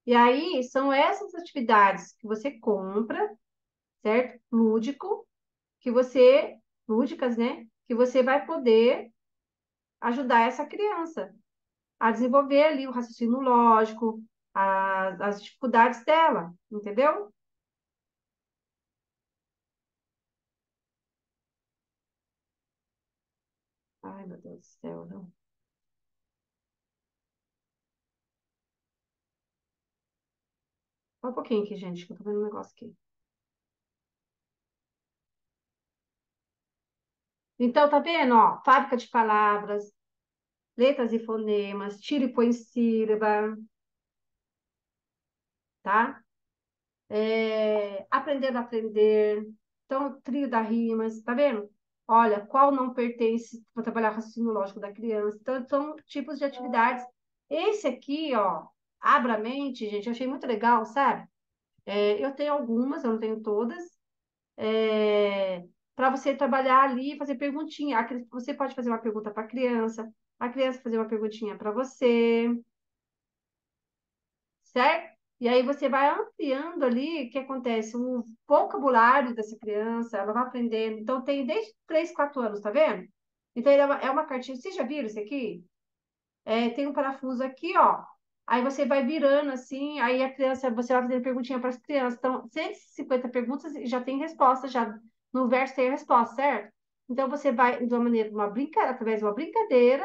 E aí, são essas atividades que você compra, certo? Que você, lúdicas, né? Que você vai poder ajudar essa criança a desenvolver ali o raciocínio lógico, as dificuldades dela, entendeu? Ai, meu Deus do céu, não. Só um pouquinho aqui, gente, que eu tô vendo um negócio aqui. Então, tá vendo, ó? Fábrica de palavras, letras e fonemas, tira e põe sílaba, tá? Aprender a aprender. Então, trio da rimas, tá vendo? Olha, qual não pertence para trabalhar o raciocínio lógico da criança. Então, são tipos de atividades. Esse aqui, ó, Abra a Mente, gente, eu achei muito legal, sabe? Eu tenho algumas, eu não tenho todas. Para você trabalhar ali e fazer perguntinha. Você pode fazer uma pergunta para a criança fazer uma perguntinha para você, certo? E aí você vai ampliando ali, o que acontece? O vocabulário dessa criança, ela vai aprendendo. Então, tem desde 3, 4 anos, tá vendo? Então, ele é uma cartinha. Vocês já viram isso aqui? Tem um parafuso aqui, ó. Aí você vai virando assim, aí a criança, você vai fazendo perguntinha para as crianças. Então, 150 perguntas e já tem resposta, já no verso tem a resposta, certo? Então, você vai, de uma maneira, através de uma brincadeira,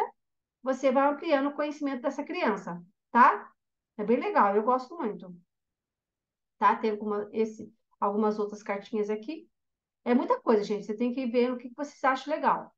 você vai ampliando o conhecimento dessa criança, tá? É bem legal, eu gosto muito, tá? Tem algumas outras cartinhas aqui. É muita coisa, gente. Você tem que ver o que vocês acham legal.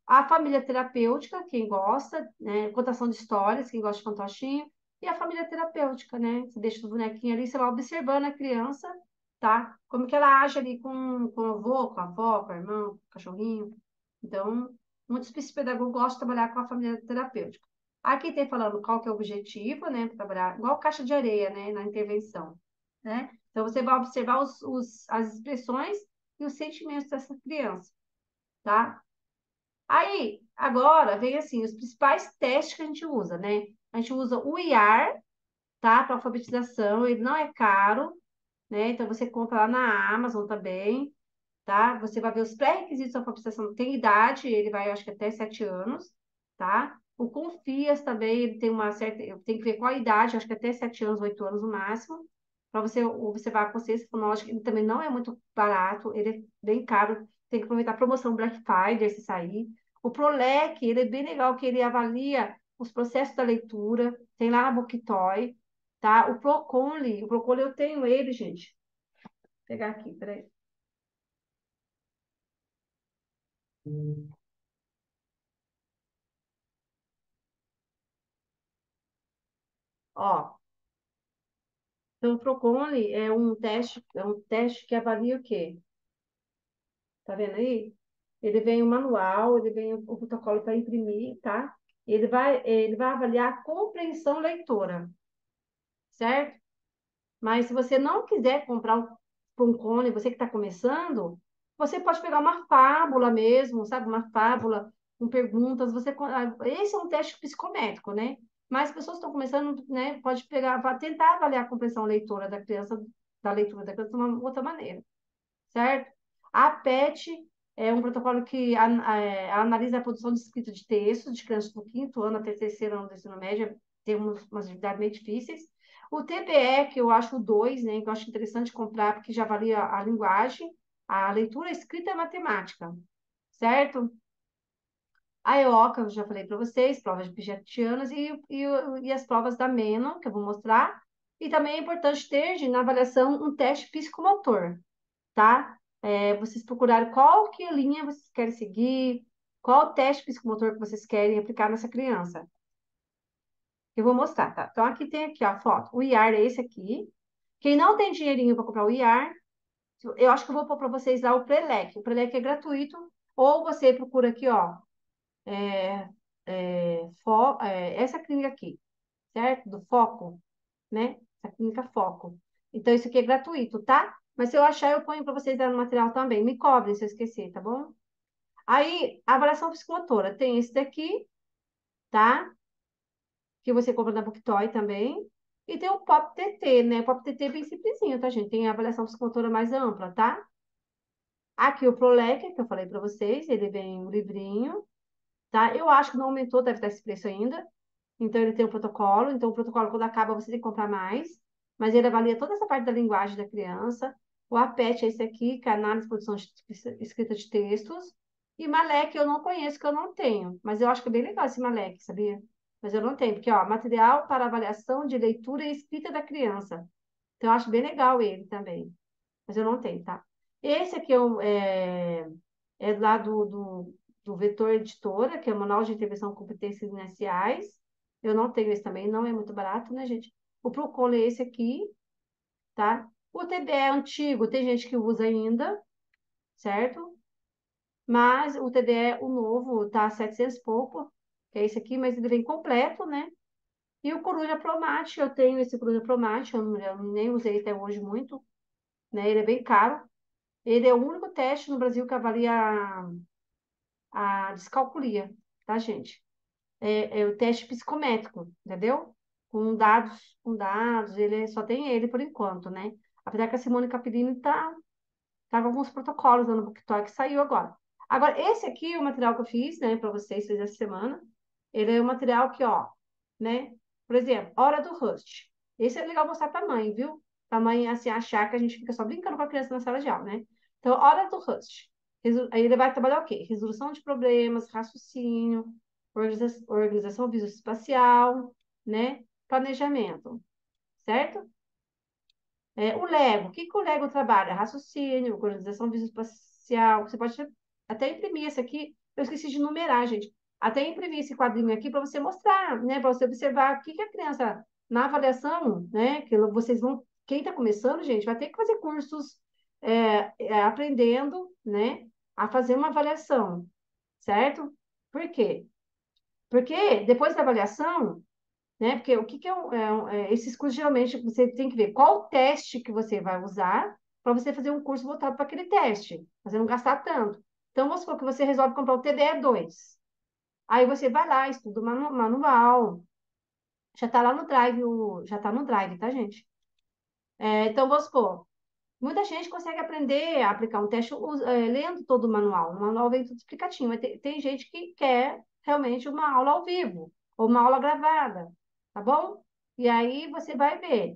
A família terapêutica, quem gosta, né? Contação de histórias, quem gosta de fantochinho. E a família terapêutica, né? Você deixa o bonequinho ali, você vai observando a criança, tá? Como que ela age ali com o avô, com a avó, com o irmão, com o cachorrinho. Então, muitos psicopedagogos gostam de trabalhar com a família terapêutica. Aqui tem falando qual que é o objetivo, né? Para trabalhar, igual caixa de areia, né? Na intervenção, né? Então, você vai observar as expressões e os sentimentos dessa criança, tá? Aí, agora, vem assim, os principais testes que a gente usa, né? A gente usa o IAR, tá? Para alfabetização, ele não é caro, né? Então, você compra lá na Amazon também, tá? Você vai ver os pré-requisitos da alfabetização, tem idade, ele vai, eu acho que até 7 anos, tá? O Confias também, ele tem uma certa, eu tenho que ver qual a idade, acho que até 7 anos, 8 anos no máximo, para você observar a consciência fonológica, ele também não é muito barato, ele é bem caro, tem que aproveitar a promoção Black Friday se sair. O Prolec, ele é bem legal, que ele avalia os processos da leitura, tem lá na Booktoy, tá? O Procon eu tenho ele, gente. Vou pegar aqui, peraí. Ó, Então, o Procon é um teste que avalia o quê? Tá vendo aí? Ele vem o manual, ele vem o protocolo para imprimir, tá? Ele vai avaliar a compreensão leitora, certo? Mas se você não quiser comprar um cone, você que está começando, você pode pegar uma fábula mesmo, sabe? Uma fábula com perguntas. Esse é um teste psicométrico, né? Mas as pessoas estão começando, né? Pode pegar, tentar avaliar a compreensão leitora da criança, da leitura da criança de uma outra maneira, certo? A PET é um protocolo que analisa a produção de escrita de texto de crianças do quinto ano até terceiro ano do ensino médio, tem umas atividades meio difíceis. O TBE, que eu acho o 2, né, que eu acho interessante comprar, porque já avalia a linguagem, a leitura, a escrita e a matemática, certo? A EOCA, eu já falei para vocês, provas de pijetianas e as provas da Menon, que eu vou mostrar. E também é importante ter, na avaliação, um teste psicomotor, tá? Vocês procurarem qual que linha vocês querem seguir, qual teste psicomotor que vocês querem aplicar nessa criança. Eu vou mostrar, tá? Então, aqui tem aqui, ó, a foto. O IAR é esse aqui. Quem não tem dinheirinho para comprar o IAR, eu acho que eu vou pôr para vocês lá o Prelec. O Prelec é gratuito, ou você procura aqui, ó, essa clínica aqui, certo? Do Foco, né? Essa clínica Foco. Então, isso aqui é gratuito, tá? Mas se eu achar, eu ponho para vocês lá no material também. Me cobrem se eu esquecer, tá bom? Aí, a avaliação psicomotora tem esse daqui, tá? Que você compra na Booktoy também. E tem o Pop TT, né? O Pop TT é bem simplesinho, tá, gente? Tem a avaliação psicomotora mais ampla, tá? Aqui o Prolec, que eu falei para vocês, ele vem um livrinho, tá? Eu acho que não aumentou, deve estar esse preço ainda. Então, ele tem o protocolo. Então, o protocolo, quando acaba, você tem que comprar mais. Mas ele avalia toda essa parte da linguagem da criança. O APET é esse aqui, que é análise e produção de escrita de textos. E Malek eu não conheço, que eu não tenho. Mas eu acho que é bem legal esse Malek, sabia? Mas eu não tenho, porque, ó, material para avaliação de leitura e escrita da criança. Então, eu acho bem legal ele também. Mas eu não tenho, tá? Esse aqui é lá do Vetor Editora, que é o Manual de Intervenção com Competências Iniciais. Eu não tenho esse também, não é muito barato, né, gente? O Procon é esse aqui, tá? O TBE é antigo, tem gente que usa ainda, certo? Mas o TBE, o novo, tá 700 e pouco, que é esse aqui, mas ele vem completo, né? E o Coruja Promate, eu tenho esse Coruja Promate, eu nem usei até hoje muito, né? Ele é bem caro. Ele é o único teste no Brasil que avalia a descalculia, tá, gente? É o teste psicométrico, entendeu? Com dados, só tem ele por enquanto, né? Apesar que a Simone Capellini tá com alguns protocolos lá no BookTok que saiu agora. Agora, esse aqui, o material que eu fiz, né, para vocês, fiz essa semana, ele é um material que, ó, né? Por exemplo, hora do Rust. Esse é legal mostrar para mãe, viu? Para mãe, assim, achar que a gente fica só brincando com a criança na sala de aula, né? Então, hora do Rust. Aí ele vai trabalhar o quê? Resolução de problemas, raciocínio, organização visoespacial, né? Planejamento, certo? O Lego, o que o Lego trabalha? Raciocínio, organização visoespacial. Você pode até imprimir esse aqui. Eu esqueci de numerar, gente. Até imprimir esse quadrinho aqui para você mostrar, né? Para você observar o que a criança, na avaliação, né? Que vocês vão. Quem está começando, gente, vai ter que fazer cursos aprendendo, né? A fazer uma avaliação, certo? Por quê? Porque depois da avaliação, né? Porque o que esses cursos geralmente você tem que ver qual o teste que você vai usar para você fazer um curso voltado para aquele teste, pra você não gastar tanto. Então, vamos supor que você resolve comprar o TDE 2. Aí você vai lá, estuda o manual, já está lá no Drive, já está no Drive, tá, gente? Então, vamos supor, muita gente consegue aprender a aplicar um teste lendo todo o manual. O manual vem tudo explicativo, mas tem gente que quer realmente uma aula ao vivo, ou uma aula gravada, tá bom? E aí você vai ver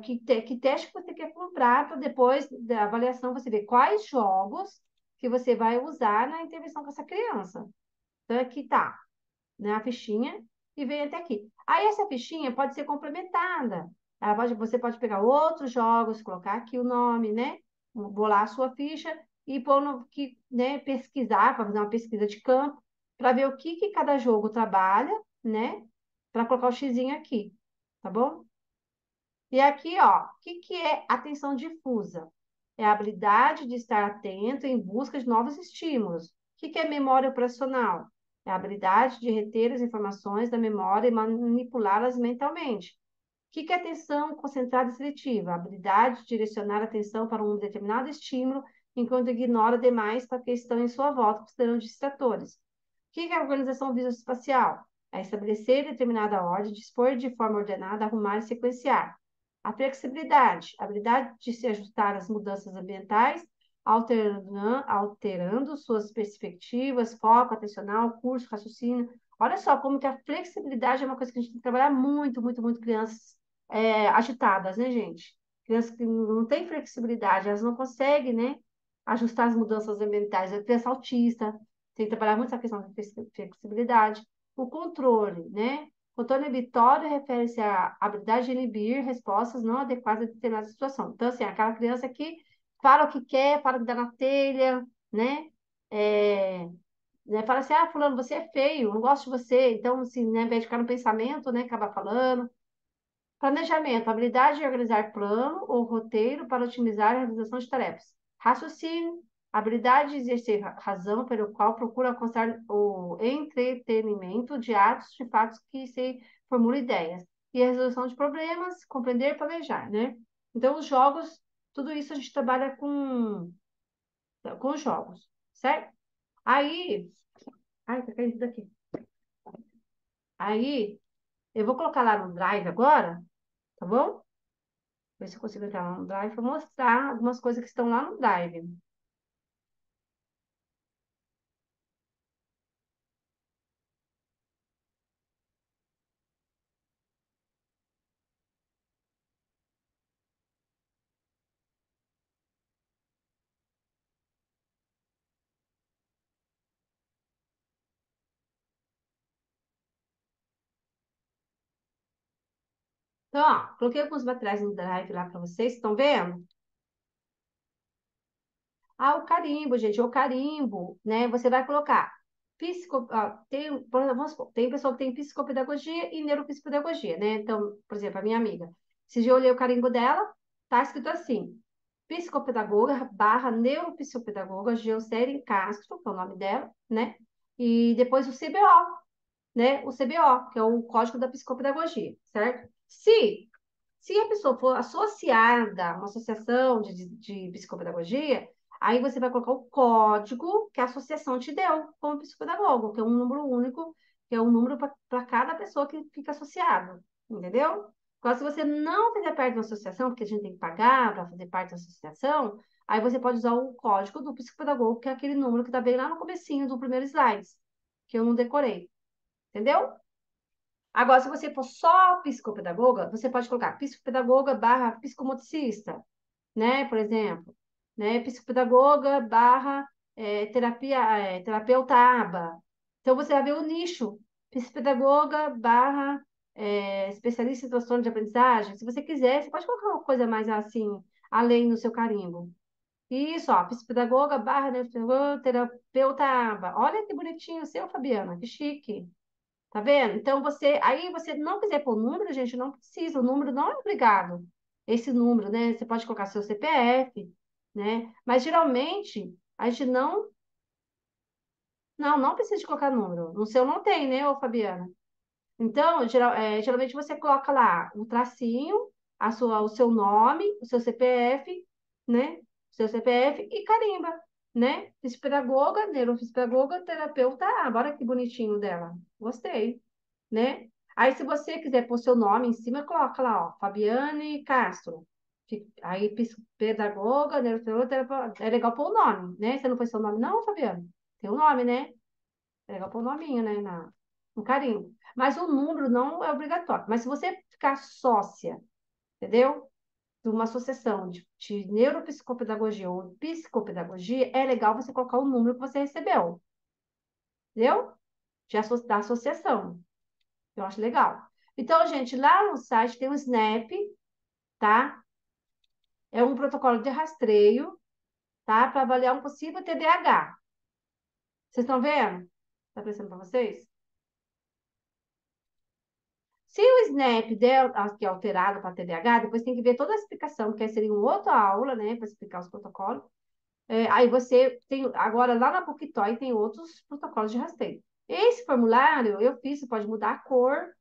que teste que você quer comprar para depois da avaliação você ver quais jogos que você vai usar na intervenção com essa criança. Então, aqui tá, né, a fichinha e vem até aqui. Aí, essa fichinha pode ser complementada. Você pode pegar outros jogos, colocar aqui o nome, né? Bolar a sua ficha e pôr né, pesquisar, para fazer uma pesquisa de campo, para ver o que cada jogo trabalha, né? Para colocar o xizinho aqui, tá bom? E aqui, ó, o que que é atenção difusa? É a habilidade de estar atento em busca de novos estímulos. O que que é memória operacional? É a habilidade de reter as informações da memória e manipulá-las mentalmente. O que que é atenção concentrada e seletiva? A habilidade de direcionar a atenção para um determinado estímulo enquanto ignora demais para que estão em sua volta, considerando distratores. O que é a organização visoespacial? É estabelecer determinada ordem, dispor de forma ordenada, arrumar e sequenciar. A flexibilidade, a habilidade de se ajustar às mudanças ambientais, alterando suas perspectivas, foco atencional, curso, raciocínio. Olha só como que a flexibilidade é uma coisa que a gente tem que trabalhar muito, muito, muito crianças agitadas, né, gente? Crianças que não têm flexibilidade, elas não conseguem, né, ajustar as mudanças ambientais. A criança autista tem que trabalhar muito essa questão de flexibilidade. O controle, né? Controle inibitório refere-se à habilidade de inibir respostas não adequadas a determinada situação. Então, assim, aquela criança que fala o que quer, fala que dá na telha, né? É, né? Fala assim, ah, fulano, você é feio, não gosto de você. Então, assim, né, ao invés de ficar no pensamento, né, acaba falando. Planejamento, habilidade de organizar plano ou roteiro para otimizar a realização de tarefas. Raciocínio, habilidade de exercer razão pelo qual procura alcançar o entretenimento de atos de fatos que se formula ideias. E a resolução de problemas, compreender e planejar, né? Então, os jogos, tudo isso a gente trabalha com os jogos, certo? Aí, ai, tá caindo tudo aqui. Aí, eu vou colocar lá no Drive agora, tá bom? Ver se eu consigo entrar lá no Drive para mostrar algumas coisas que estão lá no Drive. Então, ó, coloquei alguns materiais no Drive lá para vocês, estão vendo? Ah, o carimbo, gente, o carimbo, né? Você vai colocar vamos supor, tem pessoa que tem psicopedagogia e neuropsicopedagogia, né? Então, por exemplo, a minha amiga, se eu olhei o carimbo dela, tá escrito assim: psicopedagoga barra neuropsicopedagoga Geucérin Castro, que é o nome dela, né? E depois o CBO, né? O CBO, que é o Código da Psicopedagogia, certo? Se a pessoa for associada a uma associação de psicopedagogia, aí você vai colocar o código que a associação te deu como psicopedagogo, que é um número único, que é um número para cada pessoa que fica associado, entendeu? Agora, se você não fizer parte de uma associação, porque a gente tem que pagar para fazer parte da associação, aí você pode usar o código do psicopedagogo, que é aquele número que está bem lá no comecinho do primeiro slide, que eu não decorei, entendeu? Agora, se você for só psicopedagoga, você pode colocar psicopedagoga barra psicomotricista, né? Por exemplo, né? Psicopedagoga barra terapeuta aba. Então, você vai ver o nicho. Psicopedagoga barra especialista em transtorno de aprendizagem. Se você quiser, você pode colocar uma coisa mais assim, além no seu carimbo. Isso, ó, psicopedagoga barra né, terapeuta aba. Olha que bonitinho o seu, Fabiana, que chique. Tá vendo? Então, aí você não quiser pôr número, gente, não precisa, o número não é obrigado. Esse número, né? Você pode colocar seu CPF, né? Mas geralmente a gente não precisa de colocar número. No seu não tem, né, ô Fabiana? Então, geralmente você coloca lá um tracinho, o seu nome, o seu CPF, né? Seu CPF e carimba, né? Psicopedagoga, neuropsicopedagoga, terapeuta. Ah, bora que bonitinho dela. Gostei, né? Aí, se você quiser pôr seu nome em cima, coloca lá, ó, Fabiane Castro. Aí, pedagoga, neuroterapeuta, é legal pôr o nome, né? Você não pôs seu nome, não, Fabiane? Tem o nome, né? É legal pôr o nominho, né? No carimbo. Mas o número não é obrigatório. Mas se você ficar sócia, entendeu? De uma associação de neuropsicopedagogia ou psicopedagogia, é legal você colocar o número que você recebeu, entendeu? Da associação. Eu acho legal. Então, gente, lá no site tem um Snap, tá? É um protocolo de rastreio, tá? Para avaliar um possível TDAH. Vocês estão vendo? Tá aparecendo para vocês? Se o SNAP der aqui alterado para TDAH, depois tem que ver toda a explicação, porque aí seria uma outra aula, né, para explicar os protocolos. Aí você tem, agora lá na Booktoy tem outros protocolos de rastreio. Esse formulário eu fiz, você pode mudar a cor,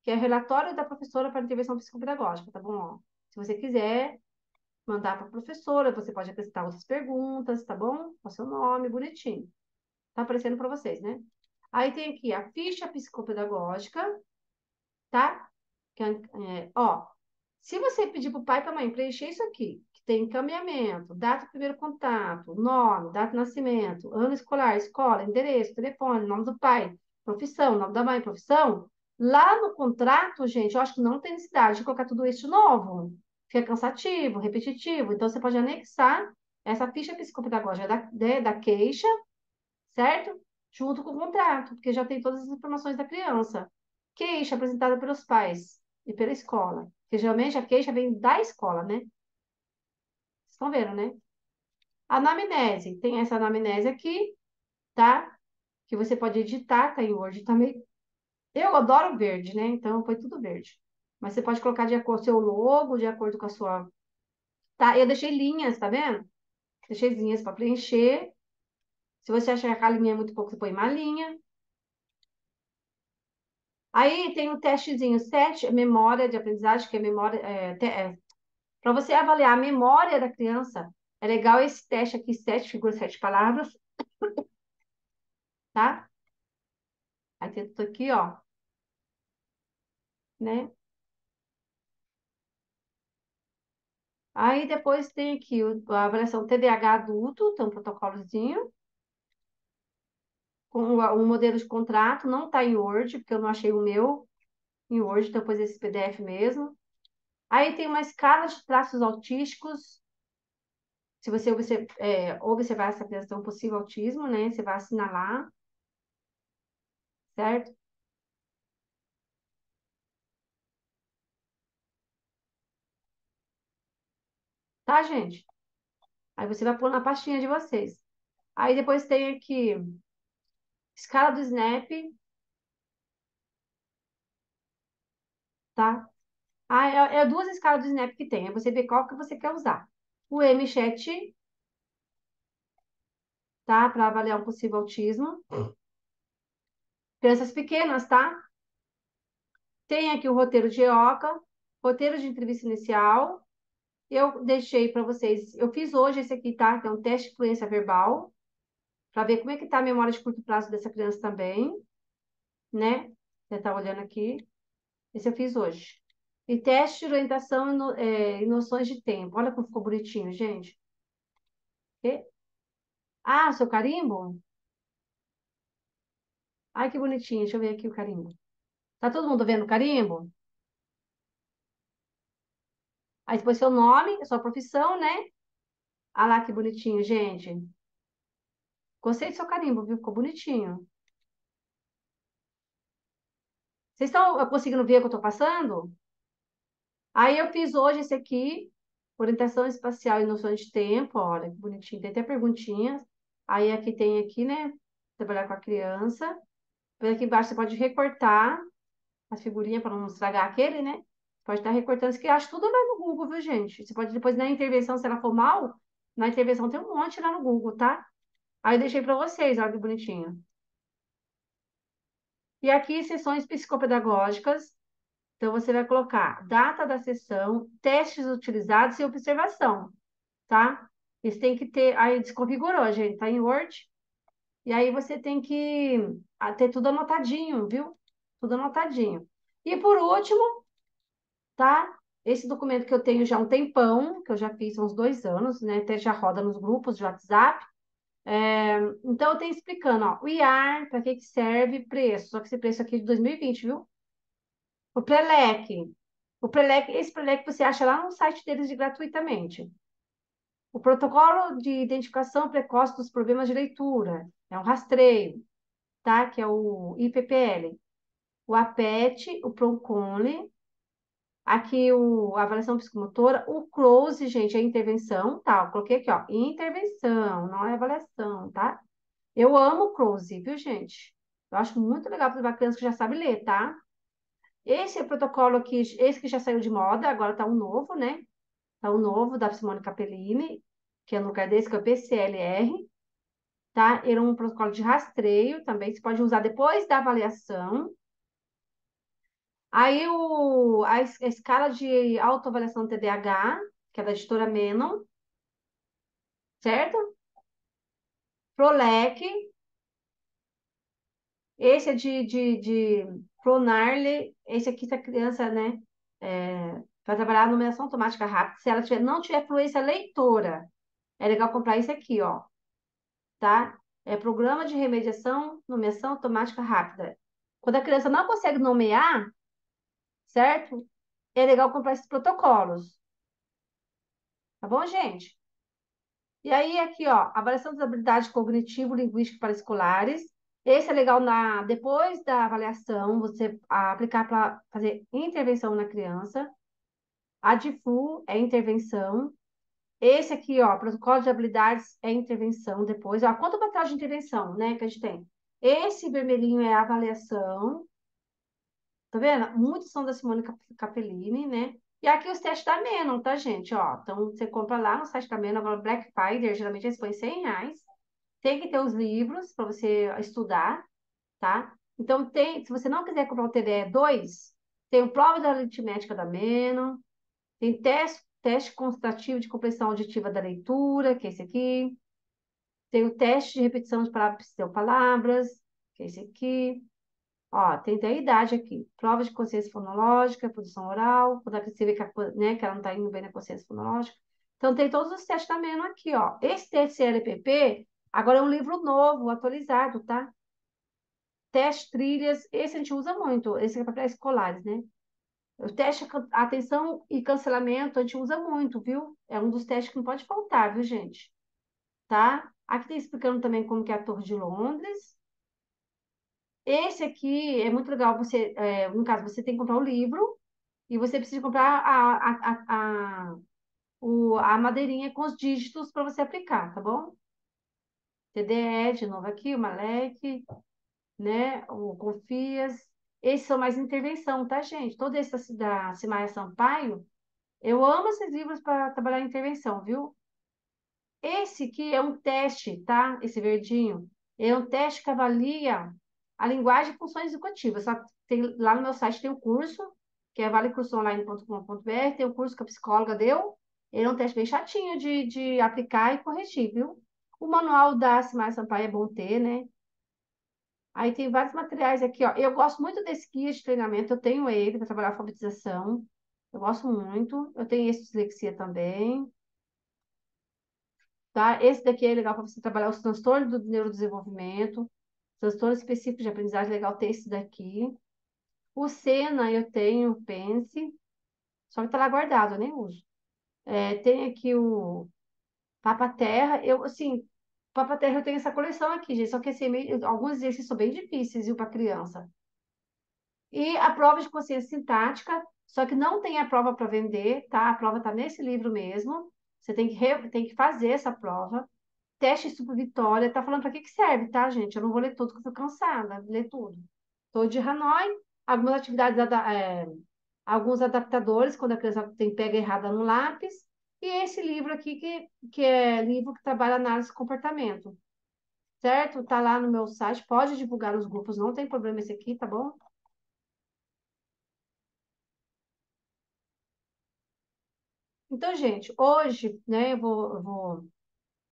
que é relatório da professora para intervenção psicopedagógica, tá bom? Ó, se você quiser mandar para a professora, você pode acrescentar outras perguntas, tá bom? Com o seu nome, bonitinho. Tá aparecendo para vocês, né? Aí tem aqui a ficha psicopedagógica, tá? Ó, se você pedir para o pai e para a mãe preencher isso aqui, que tem encaminhamento, data do primeiro contato, nome, data de nascimento, ano escolar, escola, endereço, telefone, nome do pai, profissão, nome da mãe, profissão, lá no contrato, gente, eu acho que não tem necessidade de colocar tudo isso de novo. Fica cansativo, repetitivo. Então, você pode anexar essa ficha psicopedagógica da queixa, certo? Junto com o contrato, porque já tem todas as informações da criança. Queixa apresentada pelos pais e pela escola. Porque geralmente a queixa vem da escola, né? Vocês estão vendo, né? Anamnese. Tem essa anamnese aqui, tá? Que você pode editar, tá em Word também. Eu adoro verde, né? Então foi tudo verde. Mas você pode colocar de acordo com o seu logo, de acordo com a sua. Tá? Eu deixei linhas, tá vendo? Deixei linhas para preencher. Se você achar que a linha é muito pouco, você põe uma linha. Aí tem o testezinho 7, memória de aprendizagem, que é memória. Para você avaliar a memória da criança, é legal esse teste aqui, 7,7 palavras, tá? Aí tem tudo aqui, ó, né? Aí depois tem aqui a avaliação TDAH adulto, tem um protocolozinho, com um modelo de contrato, não tá em Word, porque eu não achei o meu em Word, depois esse PDF mesmo. Aí tem uma escala de traços autísticos. Se você observar essa criança tem um possível autismo, né? Você vai assinalar, certo? Tá, gente? Aí você vai pôr na pastinha de vocês. Aí depois tem aqui escala do Snap, tá? Ah, é duas escalas do Snap que tem. Aí você vê qual que você quer usar. O MChat, tá? Para avaliar um possível autismo. Crianças pequenas, tá? Tem aqui o roteiro de EOCA, roteiro de entrevista inicial. Eu deixei para vocês. Eu fiz hoje esse aqui, tá? Que é um teste de fluência verbal, para ver como é que tá a memória de curto prazo dessa criança também, né? Você tá olhando aqui. Esse eu fiz hoje. E teste de orientação e noções de tempo. Olha como ficou bonitinho, gente. E- Ah, seu carimbo? Ai, que bonitinho. Deixa eu ver aqui o carimbo. Tá todo mundo vendo o carimbo? Aí depois seu nome, a sua profissão, né? Ah lá, que bonitinho, gente. Gostei do seu carimbo, viu? Ficou bonitinho. Vocês estão conseguindo ver o que eu tô passando? Aí eu fiz hoje esse aqui, orientação espacial e noções de tempo. Olha, que bonitinho. Tem até perguntinhas. Aí aqui tem aqui, né? Trabalhar com a criança. Depois aqui embaixo você pode recortar as figurinhas para não estragar aquele, né? Pode estar recortando, isso que eu acho tudo lá no Google, viu, gente? Você pode depois na intervenção, se ela for mal, na intervenção tem um monte lá no Google, tá? Aí eu deixei para vocês, olha que bonitinho. E aqui, sessões psicopedagógicas. Então, você vai colocar data da sessão, testes utilizados e observação, tá? Isso tem que ter. Aí desconfigurou, gente, tá em Word. E aí você tem que ter tudo anotadinho, viu? Tudo anotadinho. E por último, tá? Esse documento que eu tenho já há um tempão, que eu já fiz há uns 2 anos, né? Até já roda nos grupos de WhatsApp. Então, eu tenho explicando, ó, o IAR, para que que serve, preço. Só que esse preço aqui é de 2020, viu? O Prelec. Esse Prelec você acha lá no site deles gratuitamente. O protocolo de identificação precoce dos problemas de leitura. É um rastreio, tá? Que é o IPPL. O APET, o Proconle. Aqui a avaliação psicomotora, o close, gente, é intervenção, tá? Eu coloquei aqui, ó, intervenção, não é avaliação, tá? Eu amo o close, viu, gente? Eu acho muito legal para criança que já sabe ler, tá? Esse é o protocolo aqui, esse que já saiu de moda, agora tá um novo, né? Tá um novo da Simone Capellini, que é no lugar desse, que é o PCLR, tá? Ele é um protocolo de rastreio também, você pode usar depois da avaliação. Aí a escala de autoavaliação TDAH, que é da editora Menon, certo? ProLEC, esse é de Pronarle, esse aqui se a criança, né, vai trabalhar na numeração automática rápida, se ela não tiver fluência leitora, é legal comprar esse aqui, ó, tá? É Programa de Remediação, Nomeação Automática Rápida. Quando a criança não consegue nomear, certo? É legal comprar esses protocolos, tá bom, gente? E aí, aqui, ó, avaliação das habilidades cognitivo-linguística para escolares. Esse é legal depois da avaliação, você aplicar para fazer intervenção na criança. A DIFU é intervenção. Esse aqui, ó, protocolo de habilidades é intervenção depois. Ó, quanto batalha de intervenção, né, que a gente tem? Esse vermelhinho é avaliação. Tá vendo? Muitos são da Simone Capellini, né? E aqui os testes da Menon, tá, gente? Ó, então você compra lá no site da Menon, agora Black Friday, geralmente eles põem R$ 100. Tem que ter os livros para você estudar, tá? Então, tem, se você não quiser comprar o TDE 2, tem o prova da aritmética da Menon, tem teste constativo de compreensão auditiva da leitura, que é esse aqui, tem o teste de repetição de palavras, que é esse aqui. Ó, tem até a idade aqui. Prova de consciência fonológica, produção oral, quando você vê que, né, que ela não está indo bem na consciência fonológica. Então, tem todos os testes da Menon aqui, ó. Esse TCLPP, agora é um livro novo, atualizado, tá? Teste trilhas, esse a gente usa muito, esse é para pré-escolares, né? O teste atenção e cancelamento a gente usa muito, viu? É um dos testes que não pode faltar, viu, gente? Tá? Aqui tem explicando também como que é a Torre de Londres. Esse aqui é muito legal, no caso, você tem que comprar o livro e você precisa comprar a madeirinha com os dígitos para você aplicar, tá bom? TDE, de novo aqui, o Malek, né? O Confias. Esses são mais intervenção, tá, gente? Todo esse da Simaria Sampaio, eu amo esses livros para trabalhar em intervenção, viu? Esse aqui é um teste, tá? Esse verdinho. É um teste que avalia a linguagem e funções executivas. Só que lá no meu site tem um curso, que é valecursoonline.com.br, tem um curso que a psicóloga deu. Ele é um teste bem chatinho de aplicar e corrigir, viu? O manual da Simar Sampaio é bom ter, né? Aí tem vários materiais aqui, ó. Eu gosto muito desse guia de treinamento, eu tenho ele para trabalhar alfabetização. Eu gosto muito. Eu tenho esse de dislexia também. Tá? Esse daqui é legal para você trabalhar os transtornos do neurodesenvolvimento, transtornos específicos de aprendizagem, legal ter esse daqui. O Sena eu tenho, o Pense, só que tá lá guardado, eu nem uso. Tem aqui o Papa Terra, assim, Papa Terra eu tenho essa coleção aqui, gente, só que assim, alguns exercícios são bem difíceis, viu, para criança. E a prova de consciência sintática, só que não tem a prova para vender, tá? A prova tá nesse livro mesmo. Você tem que fazer essa prova. Teste Super Vitória, tá falando para que que serve, tá, gente? Eu não vou ler tudo, porque eu tô cansada de ler tudo. Tô de Hanoi, algumas atividades, alguns adaptadores, quando a criança tem pega errada no lápis, e esse livro aqui, que é livro que trabalha análise de comportamento, certo? Tá lá no meu site, pode divulgar nos grupos, não tem problema esse aqui, tá bom? Então, gente, hoje, né, eu vou